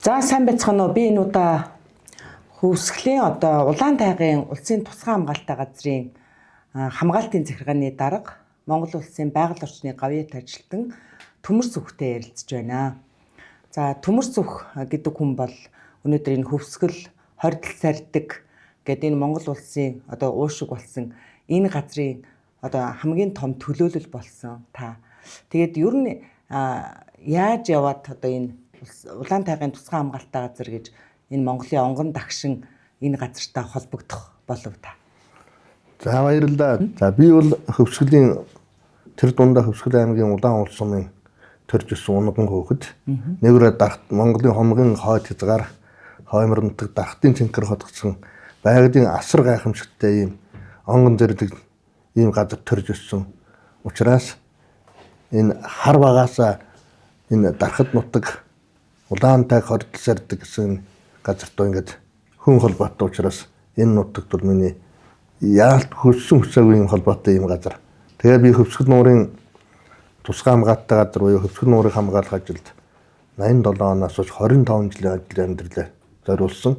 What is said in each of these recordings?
За сайн байцгаана уу? Би энэ удаа хөвсглийн улаан тайгын улсын тусгай хамгаалалттай газрын хамгаалтын захиргааны дарга Монгол улсын байгаль орчны гавьяат ажилтан Төмөрс Үхтэй ярилцж байна. За Төмөрс Үх гэдэг хүн бол өнөөдөр энэ хөвсгөл хордол сардаг гэдэг энэ Монгол улсын уушиг болсон энэ газрын хамгийн том төлөөлөл болсон та. Тэгээд ер нь яаж яваад энэ улаан тайгын тусгай хамгаалалттай газар гэж энэ Монголын онгон дагшин энэ газартай холбогдох болов та. За баярлалаа. За би бол хөвсгөлийн тэр дундаа Хөвсгөл аймгийн Улаан улс сумын төрж өссөн унган хөөхд нэгрээ дарахт Монголын хомгийн хойд хязгаар хоймрондог дарахтын цэнхэр хотгосон байгалийн асар гайхамшигтай ийм онгон зэрлэг ийм газар төрж өссөн учраас энэ хар багаасаа энэ дарахт нутаг Улаан тайг хордол сардаг гэсэн газартаа ингээд хүн холбоотой учраас энэ нутагт бол миний яалт хөссөн хүсээгүй юм холбоотой юм газар. Тэгээ би Хөвсгөл нуурын тусгай хамгаалалттай газар буюу Хөвсгөл нуурыг хамгаалах ажилд 87 оноос хойш 25 жилийн ажил амьдралаа зориулсан.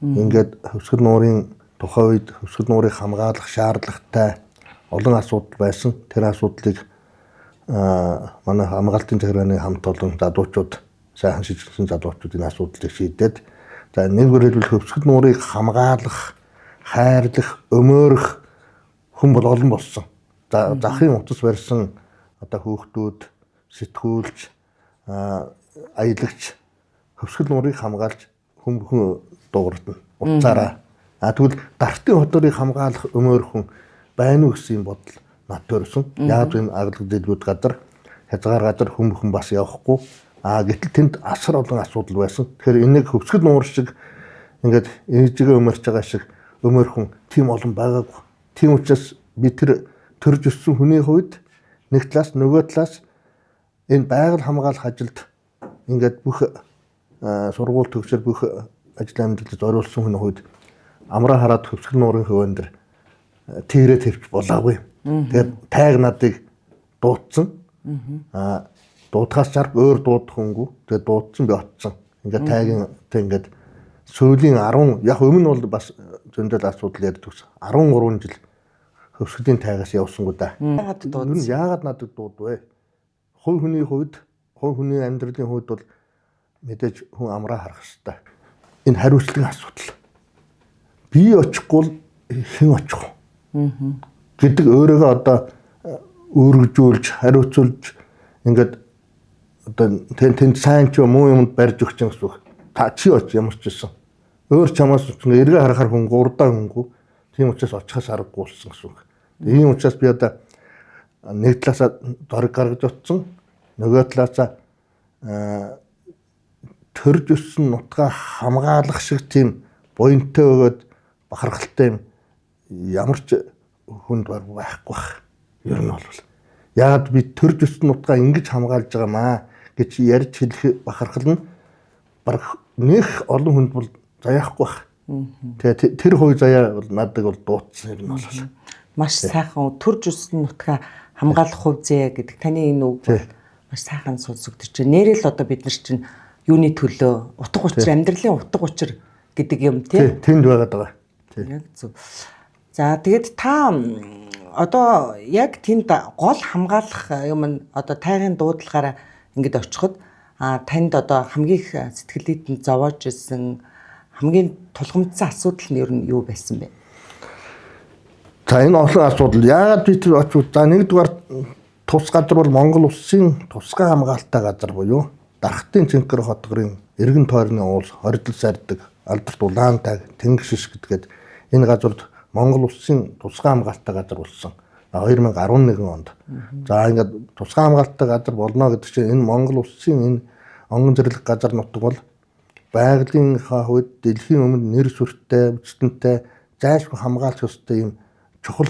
Ингээд Хөвсгөл нуурын тухайн үед Хөвсгөл нуурыг хамгаалах шаардлагатай олон асуудал байсан. Тэр асуудлыг манай хамгаалтын захиргааны хамт олон залуучууд сайхан шийдсэн залуучуудын асуудлыг шийдээд за нэггээр хэлбэл Хөвсгөл нуурыг хамгаалах, хайрлах, өмөөрөх хүн бол олон болсон. За захын утас барьсан хүүхдүүд, сэтгүүлч, аялагч Хөвсгөл нуурыг хамгаалж хүн дуурдана. Утсаараа. Тэгвэл Дартын хотыг хамгаалах өмөөрөх хүн байна уу гэсэн бодол над төрсөн. Яг энэ аглаг дэлгүүд газар, хязгаар газар хүн бас явахгүй. Гэтэл тэнд асар олон асуудал байсан. Тэгэхээр энийг Хөвсгөл нуур шиг ингээд ээжигээ өмөрч байгаа шиг өмөрхөн тийм олон байгаагүй. Тийм учраас би тэр төрж өссөн хүний хувьд нэг талаас нөгөө талаас энэ байгаль хамгаалах ажилд ингээд бүх сургууль төгсөл бүх ажил амьдралд зориулсан хүний хувьд амраа хараад Хөвсгөл нуурын хөвөн дээр тэрэ тавьж болоогүй. Тэгээд тайг надыг дуудсан. Дуудахаас чарга өөр дуудах хүнгүй. Тэгээд дуудсан би очсон. Ингээд тайгийн ингээд сүүлийн 10 яг өмнө нь бол бас зөндөл асуудал ярьдаг ус. 13 жил Хөвсгөлийн тайгаас явсангүй да. Яагаад надад дуудвэ? Хувь хүний хувьд, хувь хүний амьдралын хувьд бол мэдээж хүн амраа харах хэрэгтэй. Энэ хариуцлагын асуудал. Би очихгүй хэн очих вэ? Гэдэг өөрийгөө өргөжүүлж, хариуцуулж ингээд тэнд сайн ч муу юмд барьж өгч юм гэсэн үг. Та чи оч ямар ч байсан. Өөр чамаас эргээ харахаар хүн гурдаа хүнгүй. Тийм учраас очихаас аргагүй болсон гэсэн үг. Ийм учраас би нэг талаасаа дорог гаргаж утсан, нөгөө талаасаа төрж өссөн нутгаа хамгаалах шиг тийм буянтай өгөөд бахархалтай юм ямар ч хүнд байхгүй байх. Ер нь бол яагаад би төрж өссөн нутгаа ингэж хамгаалж байгаамаа гэж ярьж хэлэх бахархал нь баг нэх олон хүнд бол заяахгүй байх. Тэгээ тэр хувь заяа бол надад бол дуудсан юм бол маш сайхан төрж өссөн нутгаа хамгаалах хувь заяа гэдэг таны энэ үг маш сайхан сонсогдож байна. Нэрэл бид нар чинь юуны төлөө утга учир амьдралын утга учир гэдэг юм тийм тэнд байгаад байгаа. Яг зөв. За тэгээд та яг тэнд гол хамгаалах юм нь тайгын дуудлагаараа ингээд очиход танд хамгийн их сэтгэлийд нь зовоож ирсэн хамгийн тулгамдсан асуудал нь ер нь юу байсан бэ? За энэ олон асуудал яагаад би тэр очив? За нэгдүгээр тус газар бол Монгол улсын тусгай хамгаалалттай газар буюу Дарахтын цэнхэр хотгорын эргэн тойрны уул хордол сардаг алдарт Улаан тайг тэнгис шиш гэдгээд энэ газарт Монгол улсын тусгай хамгаалалттай газар болсон. 2011 онд. За ингээд тусгай хамгаалалттай газар болно гэдэг чинь энэ Монгол улсын энэ онгон зэрлэг газар нутаг бол байгалийн хувьд дэлхийн өмнө нэр сүртэй, хүчтэнтэй, зайлшгүй хамгаалах ёстой юм чухал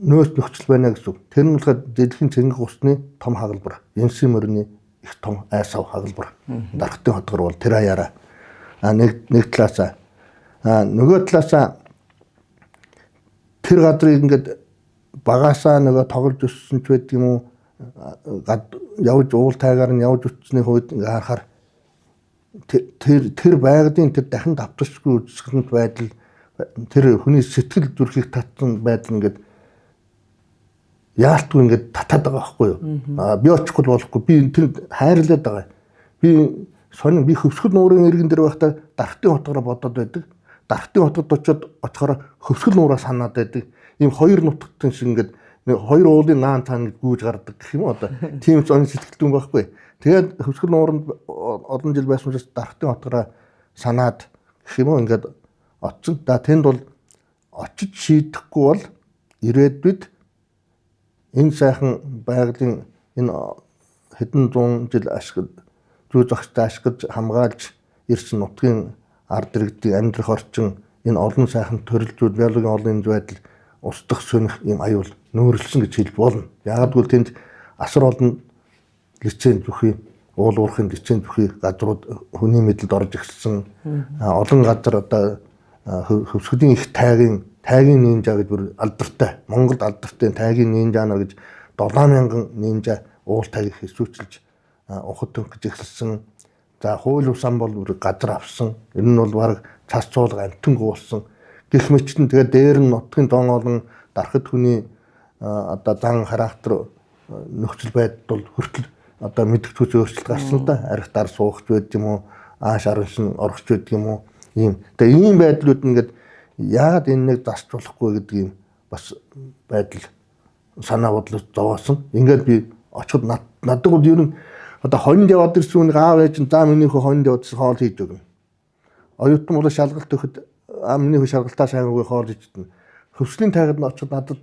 нөөц нөхцөл байна гэсэн үг. Тэр нь болохоор дэлхийн цэнгэг усны том хагалбар, Энэсийн мөрний их том айсав хагалбар. Дарахтын хотгор бол тэр хаяараа нэг талаасаа нөгөө талаасаа тэр газрыг ингээд багасаа нөгөө тоглож өссөн ч байдаг юм уу явж уул тайгаар нь явж өчсөний хувьд ингээ харахаар тэр байгалийн тэр дахин давтарчгүй үзэсгэлэнт байдал тэр хүний сэтгэл зүрхийг татсан байдал ингээд яалтгүй ингээд татаад байгаа байхгүй юу? Би очихгүй болохгүй. Би тэр хайрлаад байгаа. Би хөвсгөл нуурын иргэн дээр байхдаа Дархтын хотгороо бодоод байдаг. Дархтын хотод очиод очихоор хөвсгөл нуураа санаад байдаг. Ийм хоёр нутгтын шиг ингээд хоёр уулын наан цаана гэж гүйж гардаг гэх юм уу одоо. Тийм ч он сэтгэлдэн байхгүй. Тэгээд хөвсгөл нууранд олон жил байсан учраас Дархтын хотгороо санаад гэх юм уу ингээд очсон. За тэнд бол очиж шийдэхгүй бол ирээдүйд энэ сайхан байгалийн энэ хэдэн зуун жил зүй зохистой ашиглаж хамгаалж ирсэн нутгийн ард иргэдийн амьдрах орчин энэ олон сайхан төрөлжүүд биологийн олон энэ байдал устдах сөнөх юм аюул нөөрлсөн гэж хэлж болно. Яагад гэвэл тэнд асар олон лиценз бүхий уул уурхын лиценз бүхий газрууд хүний мэдэлд орж ирсэн. Олон газар одоо хөвсгөлийн их тайгийн нинжа гэж бүр алдартай. Монголд алдартай тайгийн нинжа нар гэж 7000 нинжа уул тайг хэсүүчилж ухад төнгөж эхэлсэн. За хууль усан бол газар авсан. Энэ нь бол баг цас цуулга амтэн гуулсан. Гэх мэтчлэн тэгээд дээр нь нутгийн дон олон дарахт хүний одоо зан характер нөхцөл байдал бол хүртэл одоо мэдгэцүүц өөрчлөлт гарсан л да. Архитаар суухч байд юм уу? Ааш араншин орохч байд юм уу? Ийм. Тэгээд ийм байдлууд ингээд яагаад энэ нэг засч болохгүй гэдэг юм бас байдал санаа бодлоо зовоосон. Ингээд би очиход надад бол ер нь одоо хонд яваад ирсэн хүн аав ээж нь за миний хөө хонд яваад хоол хийж өгнө. Оюутан бол шалгалт өгөхөд миний хөө шалгалтаа сайн үгүй хоол хийж өгнө. Хөвслийн тайгад нь очиход надад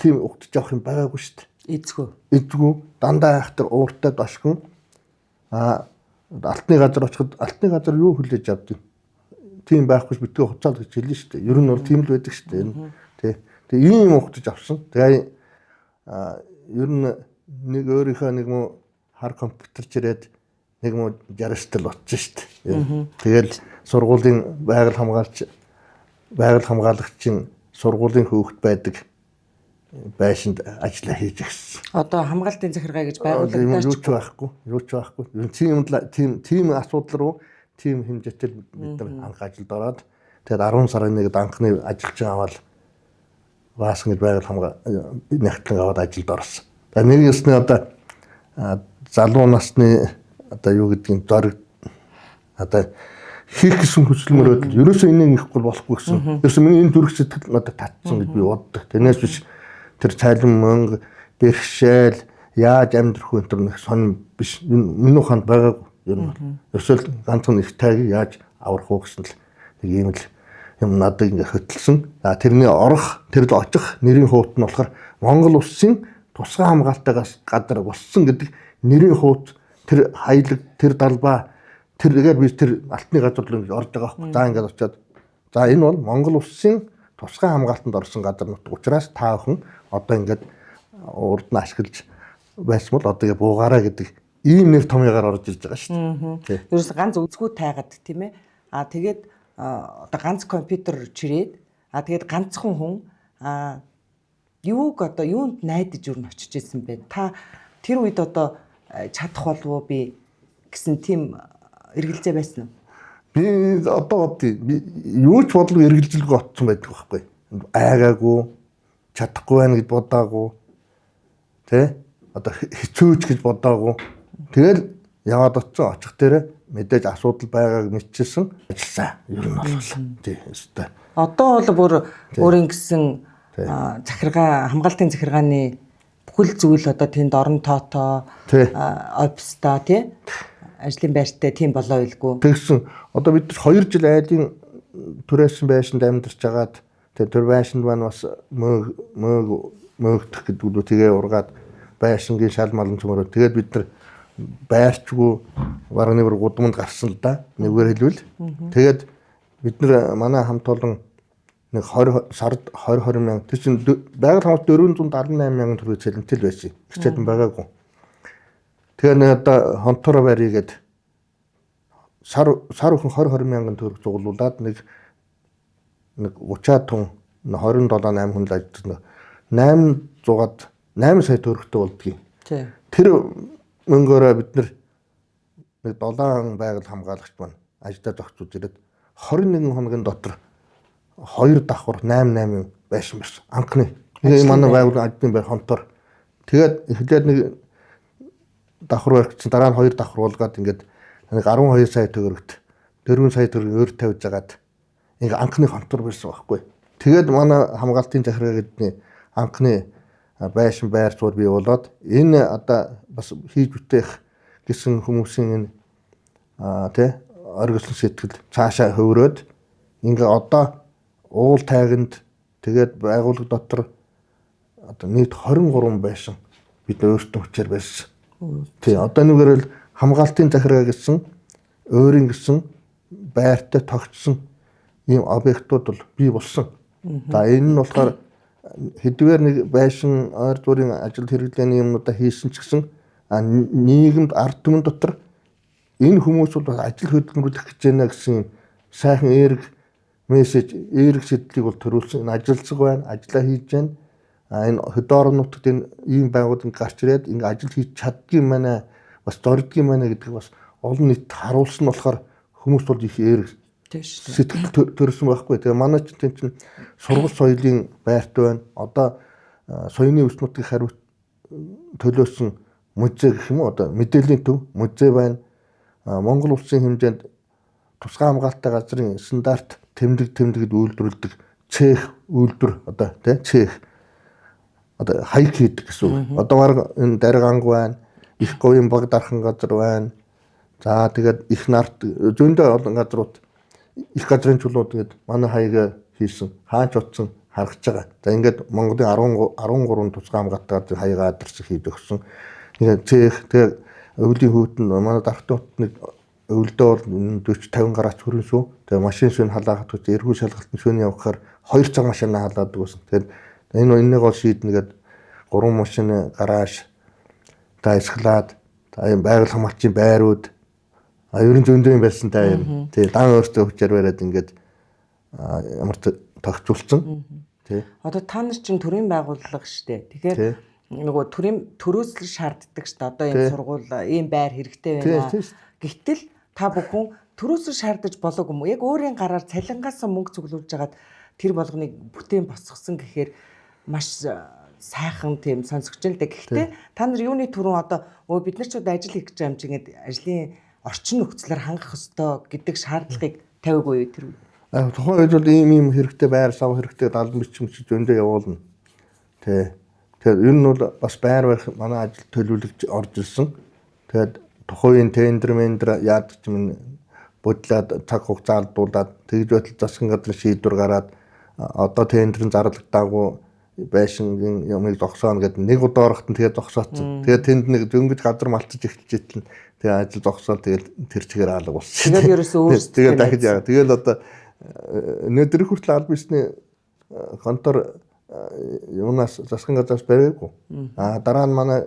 тийм угтж явах юм байгаагүй шүү дээ. Эзгүй дандаа айхтар ууртай дошгон алтны газар очиход алтны газар юу хүлээж авдаг. Тийм байхгүй битгий хуцаад гэж хэлнэ шүү дээ. Ер нь бол тийм л байдаг шүү дээ. Тэгээ ийм угтж авсан. Тэгээ ер нь нэг өөрийнхөө нэг муу хар компьютерч ирээд нэг муу 60-тал очиж шүү дээ. Тэгэл сургуулийн байгаль хамгаалагчийн сургуулийн хөөхд байдаг байшинд ажиллаа хийж гисэн. Одоо хамгаалтын захиргаа гэж байгууллагатай юу ч байхгүй. Тийм асуудал руу тийм хэмжээтэй бид нар анх ажилд ороод тэгээд 10 сарын 1-нд анхны ажилчин аваад Баасан гэж байгаль нэгтлэн аваад ажилд орсон. Тэгээд нэг ёсны одоо залуу насны одоо юу гэдгийг зориг одоо хийх гэсэн хүсэл мөрөөдөл ерөөсөө энийг хийхгүй болохгүй гэсэн. Ерөөсөө миний энэ зүрх сэтгэл надад татсан гэж би боддог. Тэрнээс биш тэр цайлан мөнгө бэрхшээл яаж амьдрах вэ тэр нэг сонь биш. Миний ухаанд байгаагүй юм. Ерөөсөө ганцхан их тайг яаж аврах уу гэсэн л нэг юм л юм надад ингээ хөтлсөн. Тэрний тэр л очих нэрийн хуут нь болохоор Монгол улсын тусгай хамгаалтайгаас гадар болсон гэдэг нэрийн хуут тэр хайлаг тэр далбаа тэргээр би тэр алтны газар руу орж байгаа байхгүй. За ингээд очиод за энэ бол Монгол улсын тусгай хамгаалтанд орсон газар нутг учраас та бүхэн одоо ингээд урд нь ашиглаж байсан бол одоо буугаараа гэдэг ийм нэр томьёогоор орж ирж байгаа шүү дээ. Ерөөс ганц үзгүй тайгаад тийм ээ. Тэгээд одоо ганц компьютер чирээд тэгээд ганцхан хүн юуг одоо юунд найдаж юу очиж ирсэн бэ? Та тэр үед одоо чадах болов уу би гэсэн тийм эргэлзээ байсан уу? Би одоо юу ч бодлого эргэлзэлгүй отсон байдаг байхгүй. Айгаагүй чадахгүй байна гэж бодоагүй. Тэ? Одоо хэцүүч гэж бодоагүй. Тэгэл яваад очсон очих дээрээ мэдээж асуудал байгааг мэдчихсэн ажилласан. Ер нь болсон. Тий, өстой. Одоо бол бүр өөрийн гэсэн хамгаалтын захиргааны бүхэл зүйл одоо тэнд орон тоотоо оффистаа тий ажлын байртай тийм болоо илгүй. Тэгсэн. Одоо бид 2 жил айлын түрээсэн байшинд амьдарч агаад тэр байшинд маань бас мөөгдөх гэдэг үү тэгээ ургаад байшингийн шал малын цөмөрөө тэгээд бид нар байрчгүй бараг нэг гудамд гарсан л да. Нэгээр хэлвэл тэгээд бид нар манай хамт олон нэг 20 мянга тэр чинь байгаль хамт 478 мянган төгрөг цалинтай байсан. Хичээдэн байгаагүй. Тэгээ нэг одоо хонтор баригээд сар бүхэн 20 мянган төгрөг зуглуулад нэг 30 тонн 27 8 хүн л ажилласан. 8 сая төгрөгтэй болдгийг. Тэр мөнгөөрөө бид нар нэг 7 байгаль хамгаалагч маань ажлаа зогсож ирээд 21 хоногийн дотор 2 давхар 8 байсан байсан. Анхны. Тэгээ манай байгууллагын ажлын байр хонтоор. Тэгээд эхлээд нэг давхар барьчихсан дараа нь 2 давхар уулгаад ингээд нэг 12 сая төгрөгт 4 сая төгрөг өөр тавьж агаад ингээ анхны хонтор барьсан байхгүй. Тэгээд манай хамгаалтын захиргаа гэдний анхны байшин байр суурь бий болоод энэ одоо бас хийж бүтээх гэсэн хүмүүсийн энэ оргилсон сэтгэл цаашаа хөврөөд ингээ одоо уул тайганд тэгээд байгууллага дотор одоо нийт 23 байшин бид өөртөө хүчээр байсан. Тий одоо нэгээрэл хамгаалтын захиргаа гэсэн өөрийн гэсэн байртай тогтсон ийм объектууд бол бий болсон. За энэ нь болохоор хэдвэр нэг байшин ойр дуурийн ажил хэрэглээний юмнуудаа хийсэн ч гэсэн нийгэмд ард түмэн дотор энэ хүмүүс бол ажил хөдөлмөрлөх гэж байна гэсэн сайхан эерэг мессеж, эерэг сэтлийг бол төрүүлсэн. Энэ ажилсаг байна, ажиллаа хийж байна. Энэ хөдөө орон нутагт энэ ийм байгууллагын гарч ирээд ингэ ажил хийж чаддгийм байна, бас дордгийм байна гэдгийг бас олон нийт харуулсан болохоор хүмүүс бол их эерэг сэтгэл төрсөн байхгүй. Тэгээ манай чинь сургууль соёлын байрт байна. Одоо соёлын өс нутгийг хариуц төлөөсөн музей гэх юм уу? Одоо мэдээллийн төв музей байна. Монгол улсын хэмжээнд тусгай хамгаалалттай газрын стандарт тэмдэгт үйлдвэрлэдэг цех үйлдвэр одоо цех одоо хаяг хийдэг гэсэн үг. Одоо баг энэ дарганг байна. Их говийн баг дархан газар байна. За тэгээд их нарт зөндөө олон газрууд их газрын чулууд гээд манай хаяг хийсэн хаач утсан харагдаж байгаа. За ингээд Монголын 13 тусгай хамгаалалттай газрын хаяг адарсан хийж өгсөн. Тэгээд цех тэгээд өвлийн хүүтэн манай дархтууд нэг өвөлдөө бол 40-50 гараач хүрэн шүү. Тэгээд машин шин халаагаад гэж эргүү шалгалтын шөнө явахаар 2 цаг машинаа халаадаг байсан. Тэгээд энийг бол шийднэгээд 3 машины гараж та эсхлаад та юм байгаль хамгаалчийн байрууд ерөн зөндөө юм байсан та юм. Тий дан өөртөө хүчээр бариад ингээд ямар тогтцуулсан. Тий. Одоо та нар чинь төрийн байгууллага штэ. Тэгэхээр нөгөө төрөөсөл шаарддаг штэ. Одоо энэ сургууль ийм байр хэрэгтэй байна. Гэтэл та бүхэн төрөөсөл шаардаж болоог юм уу? Яг өөрийн гараар цалингаас мөнгө цуглуулж агаад тэр болгоныг бүтээн босгосон гэхээр маш сайхан тийм сонсогч л дээ. Гэхдээ та нар юуны түрүүн одоо бид нар ч одоо ажил хийх гэж байгаа юм чи ингээд ажлын орчин нөхцлөөр хангах ёстой гэдэг шаардлагыг тавиагүй тэр. Тухайн үед бол ийм хэрэгтэй байр сав хэрэгтэй далд бичмч зөндөө явуулна. Тэгээд ер нь бол бас байр барих манай ажил төлөвлөгч орж ирсэн. Тэгээд тухайн тендер яадаг юм бодлоод цаг хугацаа алдуулаад тэгж байтал засгийн газрын шийдвэр гараад одоо тендерын зарлаг дагуу байшингийн юмыг зогсооно гэдэг нэг удаа орохт нь тэгээд зогсооцсон. Тэгээд тэнд нэг дөнгөж газар малтаж эхэлж итэл тэгээд ажил зогсоод тэгээд тэр чигээр алга болсон. Тэгээд ерөөсөө өөрсдөө тэгээд дахиж яа. Тэгээд одоо өнөөдөр хүртэл аль бисний контор юунаас засгийн газраас бариагүй. Дараа нь манай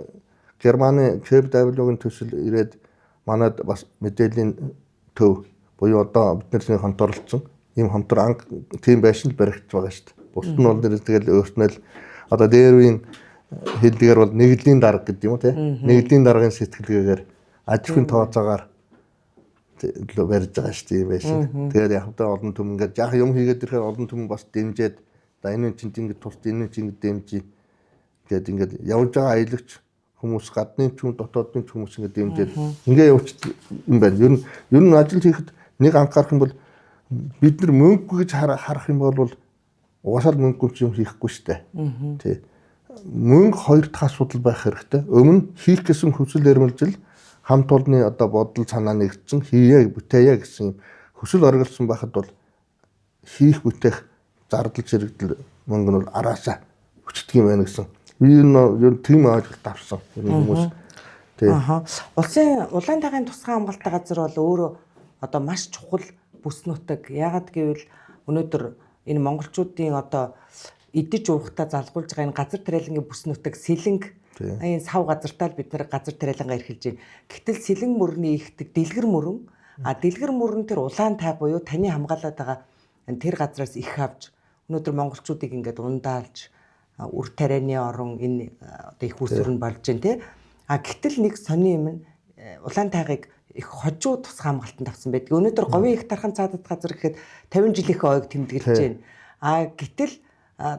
Германы KfW-гийн төсөл ирээд манад бас мэдээллийн төв буюу одоо бидний конторлцсон ийм хамтран тийм байшин л баригдаж байгаа шүү дээ. Бус нь бол тэгэл өөртнөө л одоо дээр үеийн хэллэгээр бол нэгдлийн дарга гэдэг юм уу те. Нэгдлийн даргын сэтгэлгээгээр аж ахуйн тооцоогоор барьж байгаа шүү дээ байшин. Тэгээд яг та олон түмэн ингээд яг юм хийгээд ирэхээр олон түмэн бас дэмжиж за энэ чинь ингэж тус энэ чинь дэмжиж тэгээд ингээд явж байгаа аялагч хүмүүс гадны ч юм дотоодны ч хүмүүс ингээд дэмжиж ингээ явуулчих юм байна. Ер нь ажил хийхэд нэг анхаарах юм бол бид нар мөнгө гэж харах юм бол угаасаа мөнгө юм хийхгүй шүү дээ. Тий. Мөнгө хоёр дахь асуудал байх хэрэгтэй. Өмнө хийх гэсэн хүсэл эрмэлзэл хамт олонны одоо бодол санаа нэгдсэн хийе бүтээе гэсэн хүсэл оргилсон байхад бол хийх бүтээх зардал зэрэгдэл мөнгө нь бол араасаа хүчдэг юм байна гэсэн. Би энэ тийм ойлголт авсан хүмүүс. Тий. Улсын улаан тайгын тусгай хамгаалалттай газар бол өөрөө одоо маш чухал бүс нутаг. Яагаад гэвэл өнөөдөр энэ монголчуудын одоо идэж уухтаа залгуулж байгаа энэ газар тариалангийн бүс нутаг сэлэнг энэ сав газартаа бид нар газар тариалангаа эрхэлж байна. Гэтэл сэлэн мөрний ихдэг дэлгэр мөрөн дэлгэр мөрөн тэр улаан тай буюу таны хамгаалаад байгаа тэр газраас их авч өнөөдөр монголчуудыг ингээд ундаалж үр тарианы орон энэ одоо их усүр нь болж байна тий. Гэтэл нэг сони юм улаан тайгыг их хожуу тусгай хамгаалтанд авсан байдаг. Өнөөдөр говийн их тархан цаадад газар гэхэд 50 жилийнхээ ойг тэмдэглэж байна. Гэтэл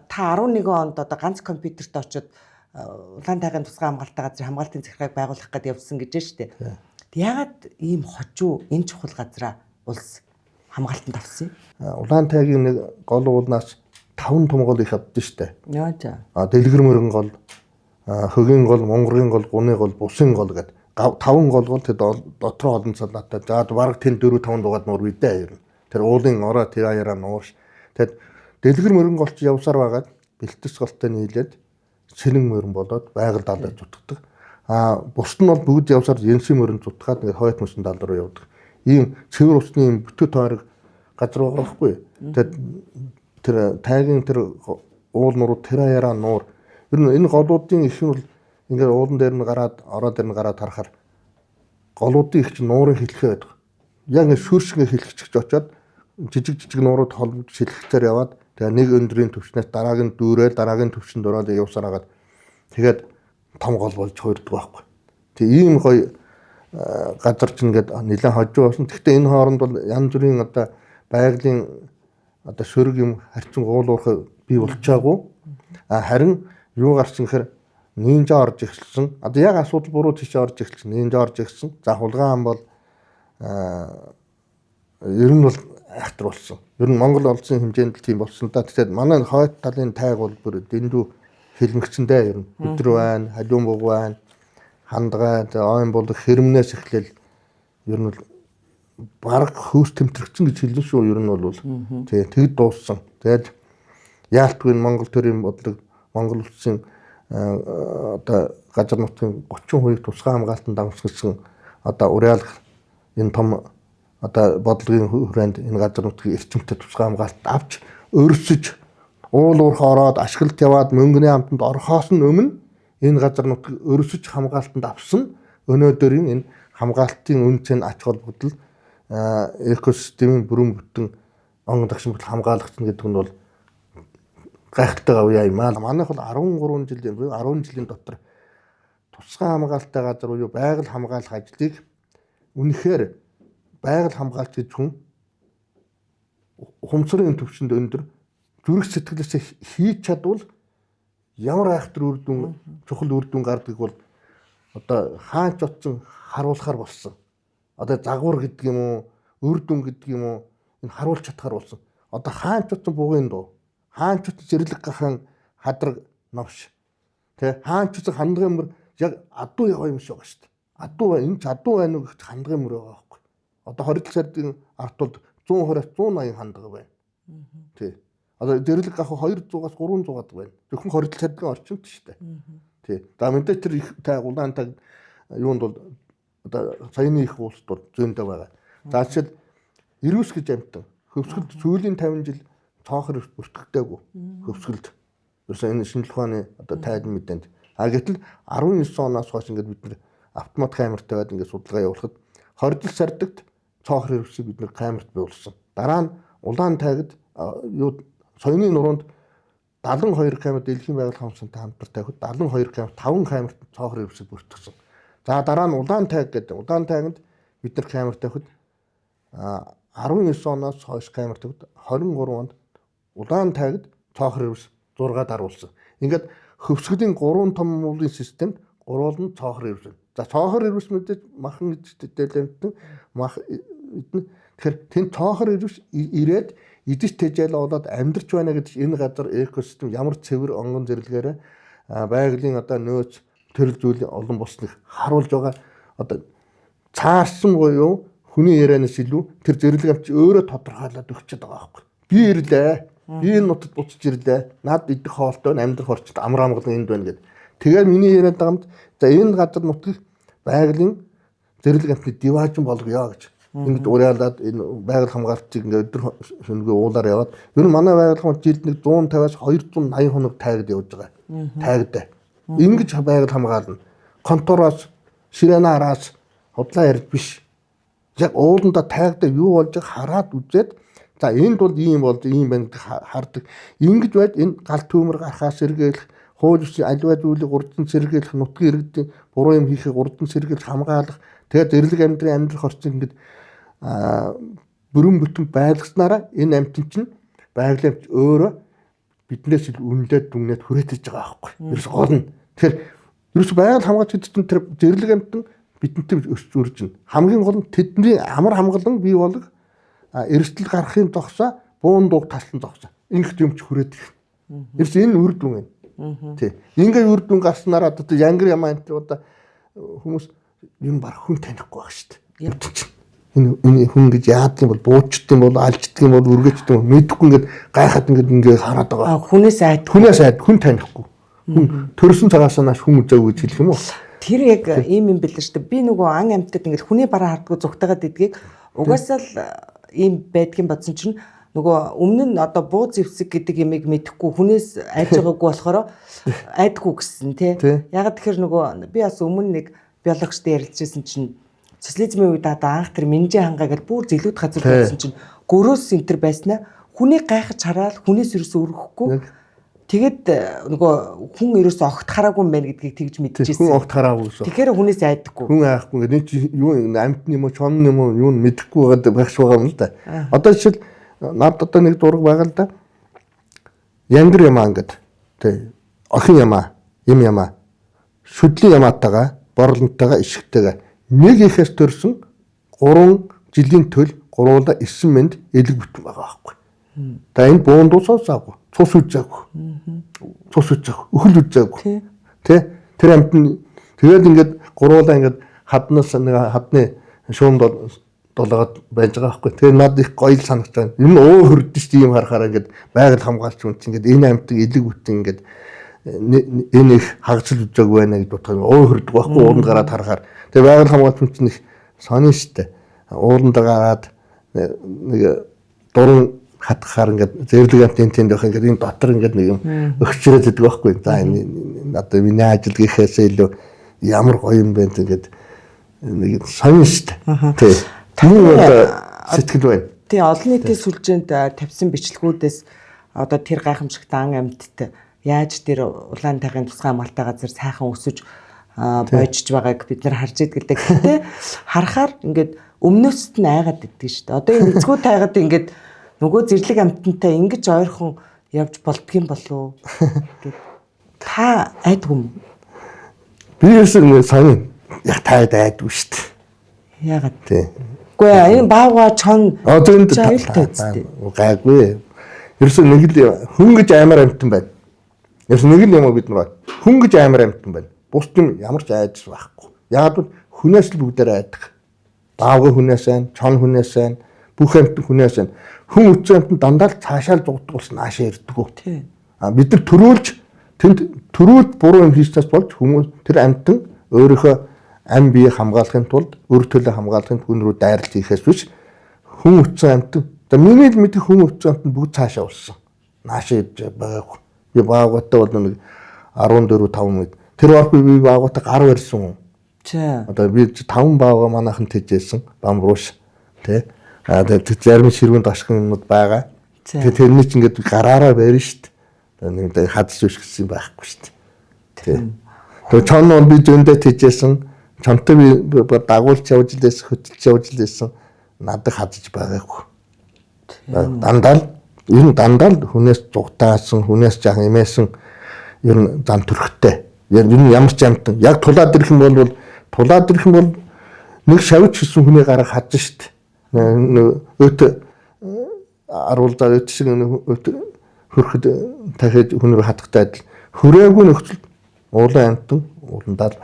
та 11 онд одоо ганц компьютерт очоод улаан тайгын тусгай хамгаалалттай газрын хамгаалтын захиргааг байгуулах гэдэг явсан гэж байна шүү дээ. Яагаад ийм хожуу энэ чухал газраа улс хамгаалтанд авсан юм? Улаан тайгийн нэг гол уулнаас 5 том гол их авдсан шүү дээ. Яа за. Дэлгэр мөрөн гол, хөгийн гол, монгорын гол, гуны гол, бусын гол гэдэг 5 гол тэд дотроо олон салаатай. За бараг тэнд 4 5 дугаар нуур бидээ ирнэ. Тэр уулын ороо тэр аяараа нуурш. Тэгэд дэлгэр мөрөн голч явсаар байгаад бэлтгэс голтой нийлээд сэрэн мөрөн болоод байгаль даалаа зүтгэдэг. Бусд нь бол бүгд явсаар янсын мөрөн зүтгаад ингээд хойд мөсөн тал руу явдаг. Ийм цэвэр усны бүтэн тойрог газар байгаа байхгүй. Тэгэд тэр тайгийн тэр уул нуруу тэр аяараа нуур. Ер нь энэ голуудын их нь бол ингээд уулан дээр нь гараад ороо дээр нь гараад харахаар голуудын их чинь нуурын хэлхээ байдаг. Яг ингээд шүршгэ хэлхчихж очоод жижиг нуурууд холбож шилхэхлээр яваад тэгээ нэг өндрийн төвчнээс дараагийн дүүрэл дараагийн төвчөнд ороод явсаар хагаад тэгээд том гол болж хуурдаг байхгүй. Тэгээ ийм гоё газар чинь ингээд нэлээд хожуу болсон. Гэхдээ энэ хооронд бол янз бүрийн одоо байгалийн одоо шөрөг юм харчин уул уурхай бий болчаагүй. Харин юу гарч ихэр нинжа орж эхэлсэн. Одоо яг асуудал буруу тийш орж эхэлсэн. Нинжа орж эхэлсэн. За хулгайн бол ер нь бол айхтар болсон. Ер нь Монгол олдсон хэмжээнд тийм болсон да. Тэгэхээр манай хойд талын тайг бол бүр дэндүү хэлмэгцэндээ ер нь өдөр байна, халуун буг байна, хандгай, ойн болдог хэрмнээс эхлээл ер нь бараг хөөс тэмтрэгцэн гэж хэлнэ шүү. Ер нь бол тэгэд дууссан. Тэгээд яалтгүй Монгол төрийн бодлого Монгол улсын одоо газар нутгийн 30% тусгай хамгаалтанд давсгалсан одоо уриалах энэ том одоо бодлогын хүрээнд энэ газар нутгийн эрчимтэй тусгай хамгаалалт авч өрсөж уул уурхаа ороод ашиглалт яваад мөнгөний амтанд орохоос нь өмнө энэ газар нутгийг өрсөж хамгаалтанд авсан өнөөдрийн энэ хамгаалтын үнцэн ач холбогдол экосистемийн бүрэн бүтэн онгон дагшин бол хамгаалагч гэдэг нь бол гайхалтай авьяа юм аа. Манайх бол 13 жилийн дотор тусгай хамгаалалттай газар буюу байгаль хамгаалах ажлыг үнэхээр байгаль хамгаалч гэж хүн ухамсарын төвшөнд өндөр зүрх сэтгэлээсээ хийж чадвал ямар айхтар үр дүн чухал үр дүн гардыг бол одоо хаанч утсан харуулахар болсон. Одоо загвар гэдэг юм уу, үр дүн гэдэг юм уу энэ харуулж чадхаар болсон. Одоо хаанч утсан бугын дуу, хаанч утсан зэрлэг гахаан хадраг новш. Тэ хаанч утсан хандгын мөр яг адуу яваа юм шиг байгаа шүү дээ. Адуу энэ ч адуу байна уу гэж хандгын мөр байгаа байхгүй. Одоо хоригдл сардын арт бол 120-аас 180 хандаг байна. Тий. Одоо зэрлэг гахаа 200-аас 300 байна. Зөвхөн хоригдл сардын орчинд шүү дээ. Тий. За мэдээ тэр их улаан таг юунд бол одоо саяны их улсд бол зөндөө байгаа. За жишээл Ирүүс гэж амтан хөвсгөлд сүүлийн 50 жил цоохор өртөгдөөгүй хөвсгөлд. Ерөөсөө энэ шинжлэх ухааны одоо тайлбар мэдээнд. Гэтэл 19 оноос хойш ингээд бид нэр автомат камертай байгаад ингээд судалгаа явуулахад хоригдл сардагт цоохор ирвсийг бид нэр камерт буулсан. Дараа нь улаан тайгад юу соёны нуруунд 72 камер дэлхийн байгууллагын хамттай хамтар тавихад 72 камер 5 камерт цоохор ирвсийг бүртгэсэн. За дараа нь улаан тайг гэдэг. Улаан тайганд бид нар камер тавихад 19 оноос хойш камер тавихад 23 онд улаан тайгад цоохор ирвс 6 даруулсан. Ингээд хөвсгөлийн 3 том уулын системд гурвал нь цоохор ирвс. За цоохор ирвс мэдээж махан гэж дэлгэмтэн мах эдэн тэгэхээр тэнд цоохор ирвс ирээд идэж тэжээл болоод амьдарч байна гэдэг энэ газар экосистем ямар цэвэр онгон зэрлэгээр байгалийн одоо нөөц төрөл зүйл олон босныг харуулж байгаа. Одоо цаарсан буюу хүний ярианаас илүү тэр зэрлэг авч өөрөө тодорхойлоод өгчөд байгаа байхгүй. Би ирлээ. Би энэ нутад буцаж ирлээ. Над идэх хоолтой амьдрах орчид амар амгалан энд байна гэд. Тэгээд миний яриад байгаа юмд за энэ газар нутгийг байгалийн зэрлэг амтны диважн болгоё гэж. Ингэж уриалаад энэ байгаль хамгаалтыг ингээд өдөр шөнөгүй уулаар яваад ер нь манай байгаль хамгаалалт жилд нэг 150-аас 280 хоног тайгад явж байгаа. Тайгад. Ингэж байгаль хамгаална. Контороос, ширэнаараас худлаа ярьж биш. Яг ууланда тайгад юу болж байгааг хараад үзээд за энд бол ийм болж ийм байна хардаг. Ингэж байд энэ гал төмөр гарахаас сэргийлэх, хууль ёсны аливаа зүйлийг урдсан сэргийлэх, нутгийн иргэдийн буруу юм хийхийг урдсан сэргийлэх, хамгаалах, Тэгээд зэрлэг амьдрын амьдрах орчинд ингээд бүрэн бүтэн байлгаснараа энэ амьтан чинь байгалийн амьт өөрөө биднээс ил үндэд дүнгээд хүрээтэж байгаа байхгүй. Ерөөс гол нь. Тэгэхээр ерөөс байгаль хамгаалж гэдэг чинь тэр зэрлэг амьтан бидэнтэй өсч үржин. Хамгийн гол нь тэдний амар хамгаалан бий болгох эрсдэл гарахын зогсоо буун дууг таслан зогсоо. Ингээд юмч хүрээдэг. Ерөөс энэ үр дүн байна. Тий. Ингээ үр дүн гарснараа одоо янгар ямаа энэ одоо хүмүүс юм баг хүн танихгүй байх шүү дээ. Энэ хүн гэж яадаг юм бол буучдаг юм бол алждаг юм бол үргэлждэг юм мэдэхгүй ингээд гайхаад ингээд хараад байгаа. Хүнээс айд хүн танихгүй. Хүн төрсөн цагаас нааш хүн үзээгүй гэж хэлэх юм уу? Тэр яг ийм юм бэлэн шүү дээ. Би нөгөө ан амьтад ингээд хүний бараа хардгуу зүгтагаад идгийг угаасаа л ийм байдгийн бодсон чинь нөгөө өмнө нь одоо буу зэвсэг гэдэг ямиг мэдэхгүй хүнээс айж байгаагүй болохоор айдгүй гэсэн тий. Ягаад тэгэхээр нөгөө би бас өмнө нэг биологчтой ярилцсан чинь социализмын үед одоо анх тэр Минжи хангаа гэдэг бүр зэлүүд газар байсан чинь гөрөөс энэ төр байснаа хүнийг гайхаж хараад хүнээс ерөөсөө өргөхгүй. Тэгээд нөгөө хүн ерөөсөө огт хараагүй юм байна гэдгийг тэгж мэдчихсэн. Хүн огт хараагүй шүү. Тэгэхээр хүнээс айдаггүй. Хүн айхгүй гэдэг чи юу амьтны юм уу чон юм уу юу мэдэхгүй байгаад багш байгаа юм л да. Одоо жишээл над одоо нэг зураг байгаа л да. Янгар ямаа ингээд тий охин ямаа юм ямаа шүдлийн ямаатайгаа борлонтойгоо ишгтэйгээ нэг ихээс төрсөн 3 жилийн төл 3-ла 9 мэнд элэг бүтэн байгаа байхгүй. За энэ буун дуусаагүй. Цус үзээгүй. Цус үзээгүй. Өхөл үзээгүй. Тэ? Тэр амтны тэгээд ингээд 3-ла ингээд хаднаас нэг хадны шуунд долоод байж байгаа байхгүй. Тэгээд над их гоё санагч байна. Энэ өө хөрдөн шүү дээ юм харахаараа ингээд байгаль хамгаалч хүн чинь ингээд энэ амтыг элэг бүтэн ингээд энэ их хагцл үзээгүй байна гэж бодох юм. Өө хөрдөг байхгүй ууранд гараад харахаар. Тэгээ байгаль хамгаалч хүн чинь их сонин шүү дээ. Ууранд гараад нэг дуран хатгахаар ингээд зэрлэг амтын тэнд байх ингээд энэ дотор ингээд нэг юм өгчрээд байдаг байхгүй. За энэ одоо миний ажил гэхээсээ илүү ямар гоё юм бэ гэдэг нэг сонин шүү дээ. Тий. Таны сэтгэл байна. Тий, олон нийтийн сүлжээнд тавьсан бичлэгүүдээс одоо тэр гайхамшигтай ан амьтд яаж тэр улаантайгын тусгай амгалтай газар сайхан өсөж бойжж байгааг бид нар харж идэг л дээ. Гэтэ харахаар ингээд өмнөөсд нь айгаад иддэг шүү дээ. Одоо энэ эцгүү тайгаад ингээд нөгөө зэрлэг амтантай ингэж ойрхон явж болдгийм болов гэд та айдгүй юм. Би ерөөсөө сонин яг таад айдгүй шүү дээ. Ягаад? Тий. Гэхдээ энэ баавга чон тэнд аюултай. Гайгүй. Ерөөсөө нэг л хүн гэж амар амтан байна. Ерөөсөө нэг л юм бид нар хүн гэж амар амтан байна. Бусд юм ямар ч айдас байхгүй. Яг л хүнээс л бүгдээр айдаг. Баавга хүнээс байна, чон хүнээс байна, бүх амт хүнээс байна. Хүн үчи амтан дандаа л цаашаал зугддаг болсон наашаа ирдэг. Тий. Бид нар төрүүлд буруу юм хийснээс болж хүмүүс тэр амтан өөрийнхөө ам бие хамгаалахын тулд өр төлөө хамгаалахын хүн рүү дайралт хийхээс биш хүн үчи амтан. За миний л мэдих хүн үчи амтан бүгд цаашаа болсон. Наашаа ирж байгаагүй. Би баагуудтай бол нэг 14-5 мэд. Тэр оргүй би баагуудтай гар барьсан. За. Одоо би 5 баага манайхан тэжээсэн бамбууш тий. Тэгээд зарим ширүүнд ашиг юмуд байгаа. Тэгээд тэрний чинь ингээд гараараа барина шүү дээ. Нэг хадж үүш гэсэн байхгүй шүү дээ. Тий. Тэгээд чон нь би зөндөө тэжээсэн. Чонтой би дагуулж явж лээс хөдөлж явж лээсэн. Надад хадж байгаагүй. Дандаа л хүнээс зугтаасан, хүнээс жаахан имээсэн ер нь зам төрхтэй. Яг ямар ч амтан. Яг тулаад ирэх юм бол нэг шавж хийсэн хүний гараа хадж штт. Өт аруулдаа өт шиг хөрөхд дахиж хүн рүү хатгахтай адил хүрээгүй нөхцөл уулын амтан ууландаа л.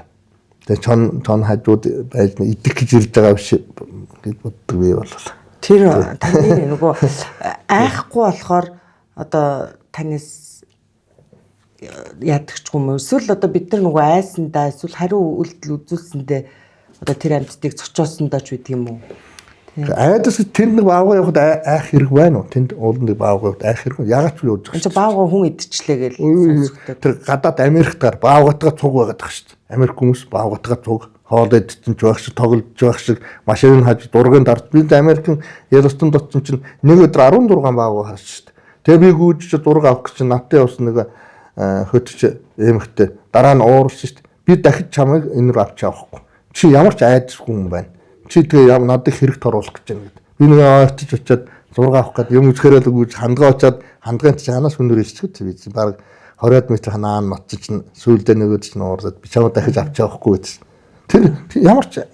Тэгээ чон хажууд байж идэх гэж ирж байгаа биш гэж боддог би болов. Тэр таны нөгөө айхгүй болохоор одоо танаас ядагчгүй юм. Эсвэл одоо бид нар нөгөө айсандаа эсвэл хариу үйлдэл үзүүлсэндээ одоо тэр амьтдыг цочоосондоо ч үгүй юм уу? Айдас тэнд нэг баавга явахд айх хэрэг байна уу? Тэнд уулын нэг баавга явахд айх хэрэг яагаад ч явж байгаа. Энд баавга хүн идчихлээ гэж сонсогдоод. Тэр гадаад Америктаар баавгатгаа цуг байгаад байгаа шүү дээ. Америк хүмүүс баавгатгаа цуг хоол идчихэж байх шиг тоглож байх шиг машин хаж дургын дард бид Америкийн Йеллоустон дотсон чинь нэг өдөр 16 баавга харж шүү дээ. Тэгээ би гүйж зураг авах гэж надтай явсан нэг хөтөч эмхтэй дараа нь уурсан шүү дээ. Би дахиж чамайг энэ рүү авч явахгүй. чи ямар ч айдасгүй юм байна. Чи тэгээ надад хэрэг торуулах гэж байна гэдэг. Би нэг очиж очиад зураг авах гэдэг юм үзэхээрээ л үгүй хандгаа очиад хандгаанд чи ханаас өндөр ичдэг би баг 20 м ханаан ноцож сүйдээ нөгөөд ч нуурлаад би чамд дахиж авч явахгүй гэсэн. Тэр ямар ч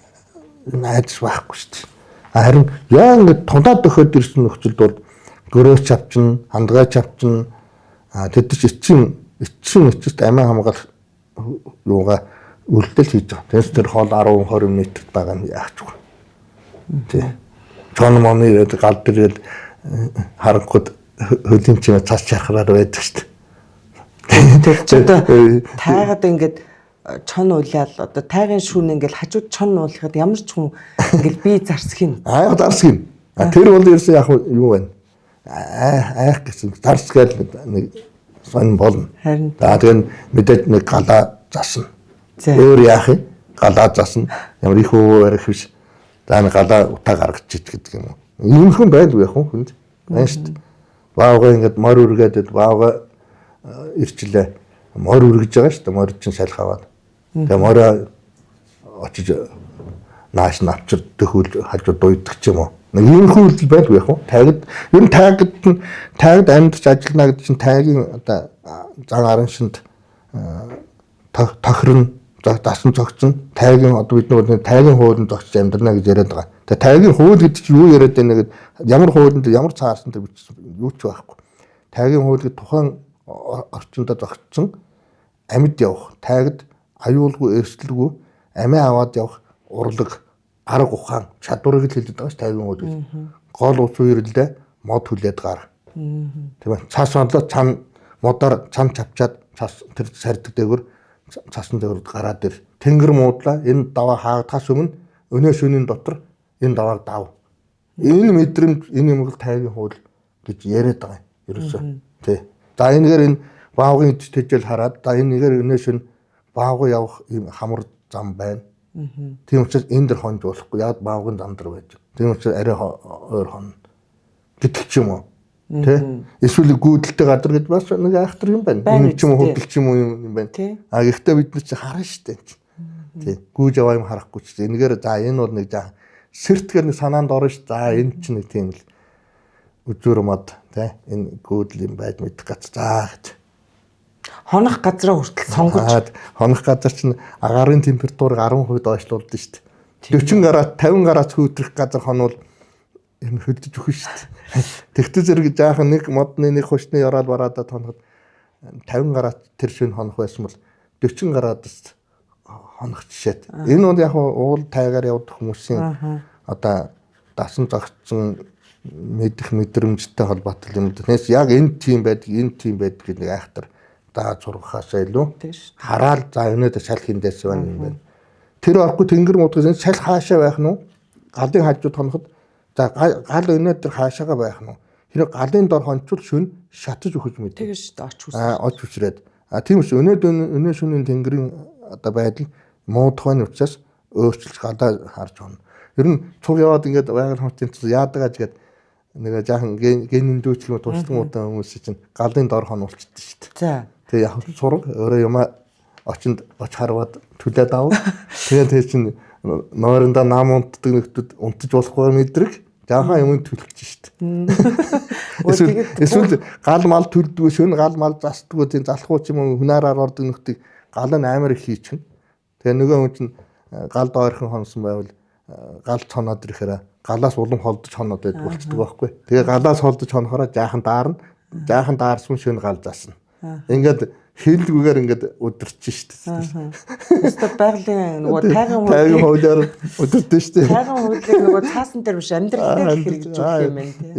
айдас байхгүй шүү дээ. Харин яа ингэ тунаад өгөхөд ирсэн нөхцөлд бол гөрөөч авчин, хандгаач авчин тэд ч эцэст амиа хамгаалах юугаа үлдэл хийж байгаа. Тэрс тэр хоол 10 20 м байгаа нь яахчгүй. Тий. Чон моны гал дээр харангууд хөлийн чимээ цаас чархараар байдаг шүү дээ. Тэр ч одоо тайгаад ингээд чон уулаад одоо тайгын шүүн ингээд хажууд чон уулахад ямар ч хүн ингээд би зарсхин. Зарсхин. Тэр бол ерөөсөө яг юу байна? Айх гэсэн зарсгаал нэг сон болно. Харин тэгээд мэдээж нэг галаа засна. Өөр яах юм? Галаа засна. Ямар их өвөө барих биш. За нэг галаа утаа гаргаж чиж гэдэг юм уу. Ийм хүн байлгүй яах вэ хүнд? Байна шүү дээ. Баавга ингээд мор үргээд баавга ирчлээ. Мор үргэж байгаа шүү дээ. Мор чинь салхи аваад. Тэгээ мороо очиж нааш навчир төхөл хажууд дуйдаг ч юм уу. Нэг ийм хүн үйлдэл байлгүй яах вэ? Тайгад ер нь тайгад амьдарч ажиллана гэдэг чинь тайгийн одоо зан арын шинд тохирно дасан зогцсон тайгийн одоо бид нар тайгийн хуулинд зогсож амьдрна гэж яриад байгаа. Тэгээ тайгийн хууль гэдэг чинь юу яриад байна гэд ямар хуулинд ямар цаарсан тэр бичсэн юу ч байхгүй. Тайгийн хууль гэдэг тухайн орчиндөө зогссон амьд явах, тайгад аюулгүй эрсдэлгүй амиа аваад явах урлаг, арга ухаан, чадварыг л хэлдэг байгаа ш тайгийн хууль гэж. Гол ус үерлээ мод хүлээд гар. Тийм ээ. Цаас онлоо цан модоор цан чавчаад цаас тэр сардаг дээгүүр цаасан дээгүүр гараад ир. Тэнгэр муудлаа энэ даваа хаагдахаас өмнө өнөө шөнийн дотор энэ давааг дав. Энэ мэдрэмж энэ юм бол тайгийн хууль гэж яриад байгаа юм. Ерөөсөө. Тий. За энэгээр энэ баавгын тэжээл хараад за энэгээр өнөө шөн баавга явах юм хамар зам байна. Тийм учраас энэ дэр хонж болохгүй. Яг баавгын зам дээр байж. Тийм учраас арай өөр хон гэдэг ч юм уу. Тэ? Эсвэл гүйдэлтэй газар гэж бас нэг айхтар юм байна. Энэ ч юм уу хөдөлч юм уу юм байна. А гэхдээ бид нар чи харна штэ. Тий. Гүйж аваа юм харахгүй ч. Энэгээр за энэ бол нэг жаа сэртгээр нэг санаанд орно ш. За энэ ч нэг тийм л үзүүр мод тий. Энэ гүйдэл юм байж мэдэх гац за гэж. Хонох газраа хүртэл сонгож хонох газар чинь агарын температурыг 10% доошлуулдаг шүү дээ. 40 гараад 50 гараад хөөдрөх газар хонвол юм хөддөж өгнө шүү дээ. Тэгтээ зэрэг жаахан нэг модны нэг хушны яраад бараадаа тоноход 50 гараад тэр шин хонох байсан бол 40 гарадас хонох жишээд. Энэ бол яг уул тайгаар явдаг хүмүүсийн одоо дасан зогцсон мэдэх мэдрэмжтэй холбоотой юм. Тэгээс яг энэ тийм байдаг гэдэг нэг айхтар даа зурхаасаа илүү хараал за өнөөдөр шал хиндээс байна юм байна. Тэр орохгүй тэнгэр муудгаас шал хаашаа байх нь уу? Галын хажууд хоноход за гал өнөөдөр хаашаага байх нь уу? Тэр галын дор хончвол шүн шатаж өгч мэд. тэгэж шүү дээ оч хүс. Оч хүсрээд. Тийм үс өнөө шөнийн тэнгэрийн одоо байдал муудахын учраас өөрчилж галаа харж байна. Ер нь цуг яваад ингээд байгаль хамтын яадаг гэж нэг жаахан генийн дүүч юм тусдаг муутай хүмүүс чинь галын дор хонуулчихдээ шүү дээ. За. Тэгээ яг сураг өөрөө юм очинд оч харваад түлээд аав. Тэгээ чинь нойрондоо нам унтдаг нөхдөд унтаж болохгүй мэдрэг жаахан юм түлхэж шүү дээ. Эсвэл гал мал төлдгөө шөнө гал мал застдгөө тийм залхуу ч юм уу хүнаараар ордог нөхдийг гал нь амар их хийчихнэ. Тэгээ нөгөө хүн чинь гал доорхон хонсон байвал гал цоноод ирэхээр галаас улам холдож хоноод байдаг болчдөг байхгүй. Тэгээ галаас холдож хонохороо жаахан даарна. Жаахан даарсан шөнө гал заасна. Ингээд хэллгүйгээр ингээд өдөрч шүү дээ. Өөртөө байгалийн нөгөө тайгийн хуулиар өдөрдөө шүү дээ. тайган хуулийг нөгөө цаасан дээр биш амьдрал дээр хэрэгжүүлэх юм байна тий.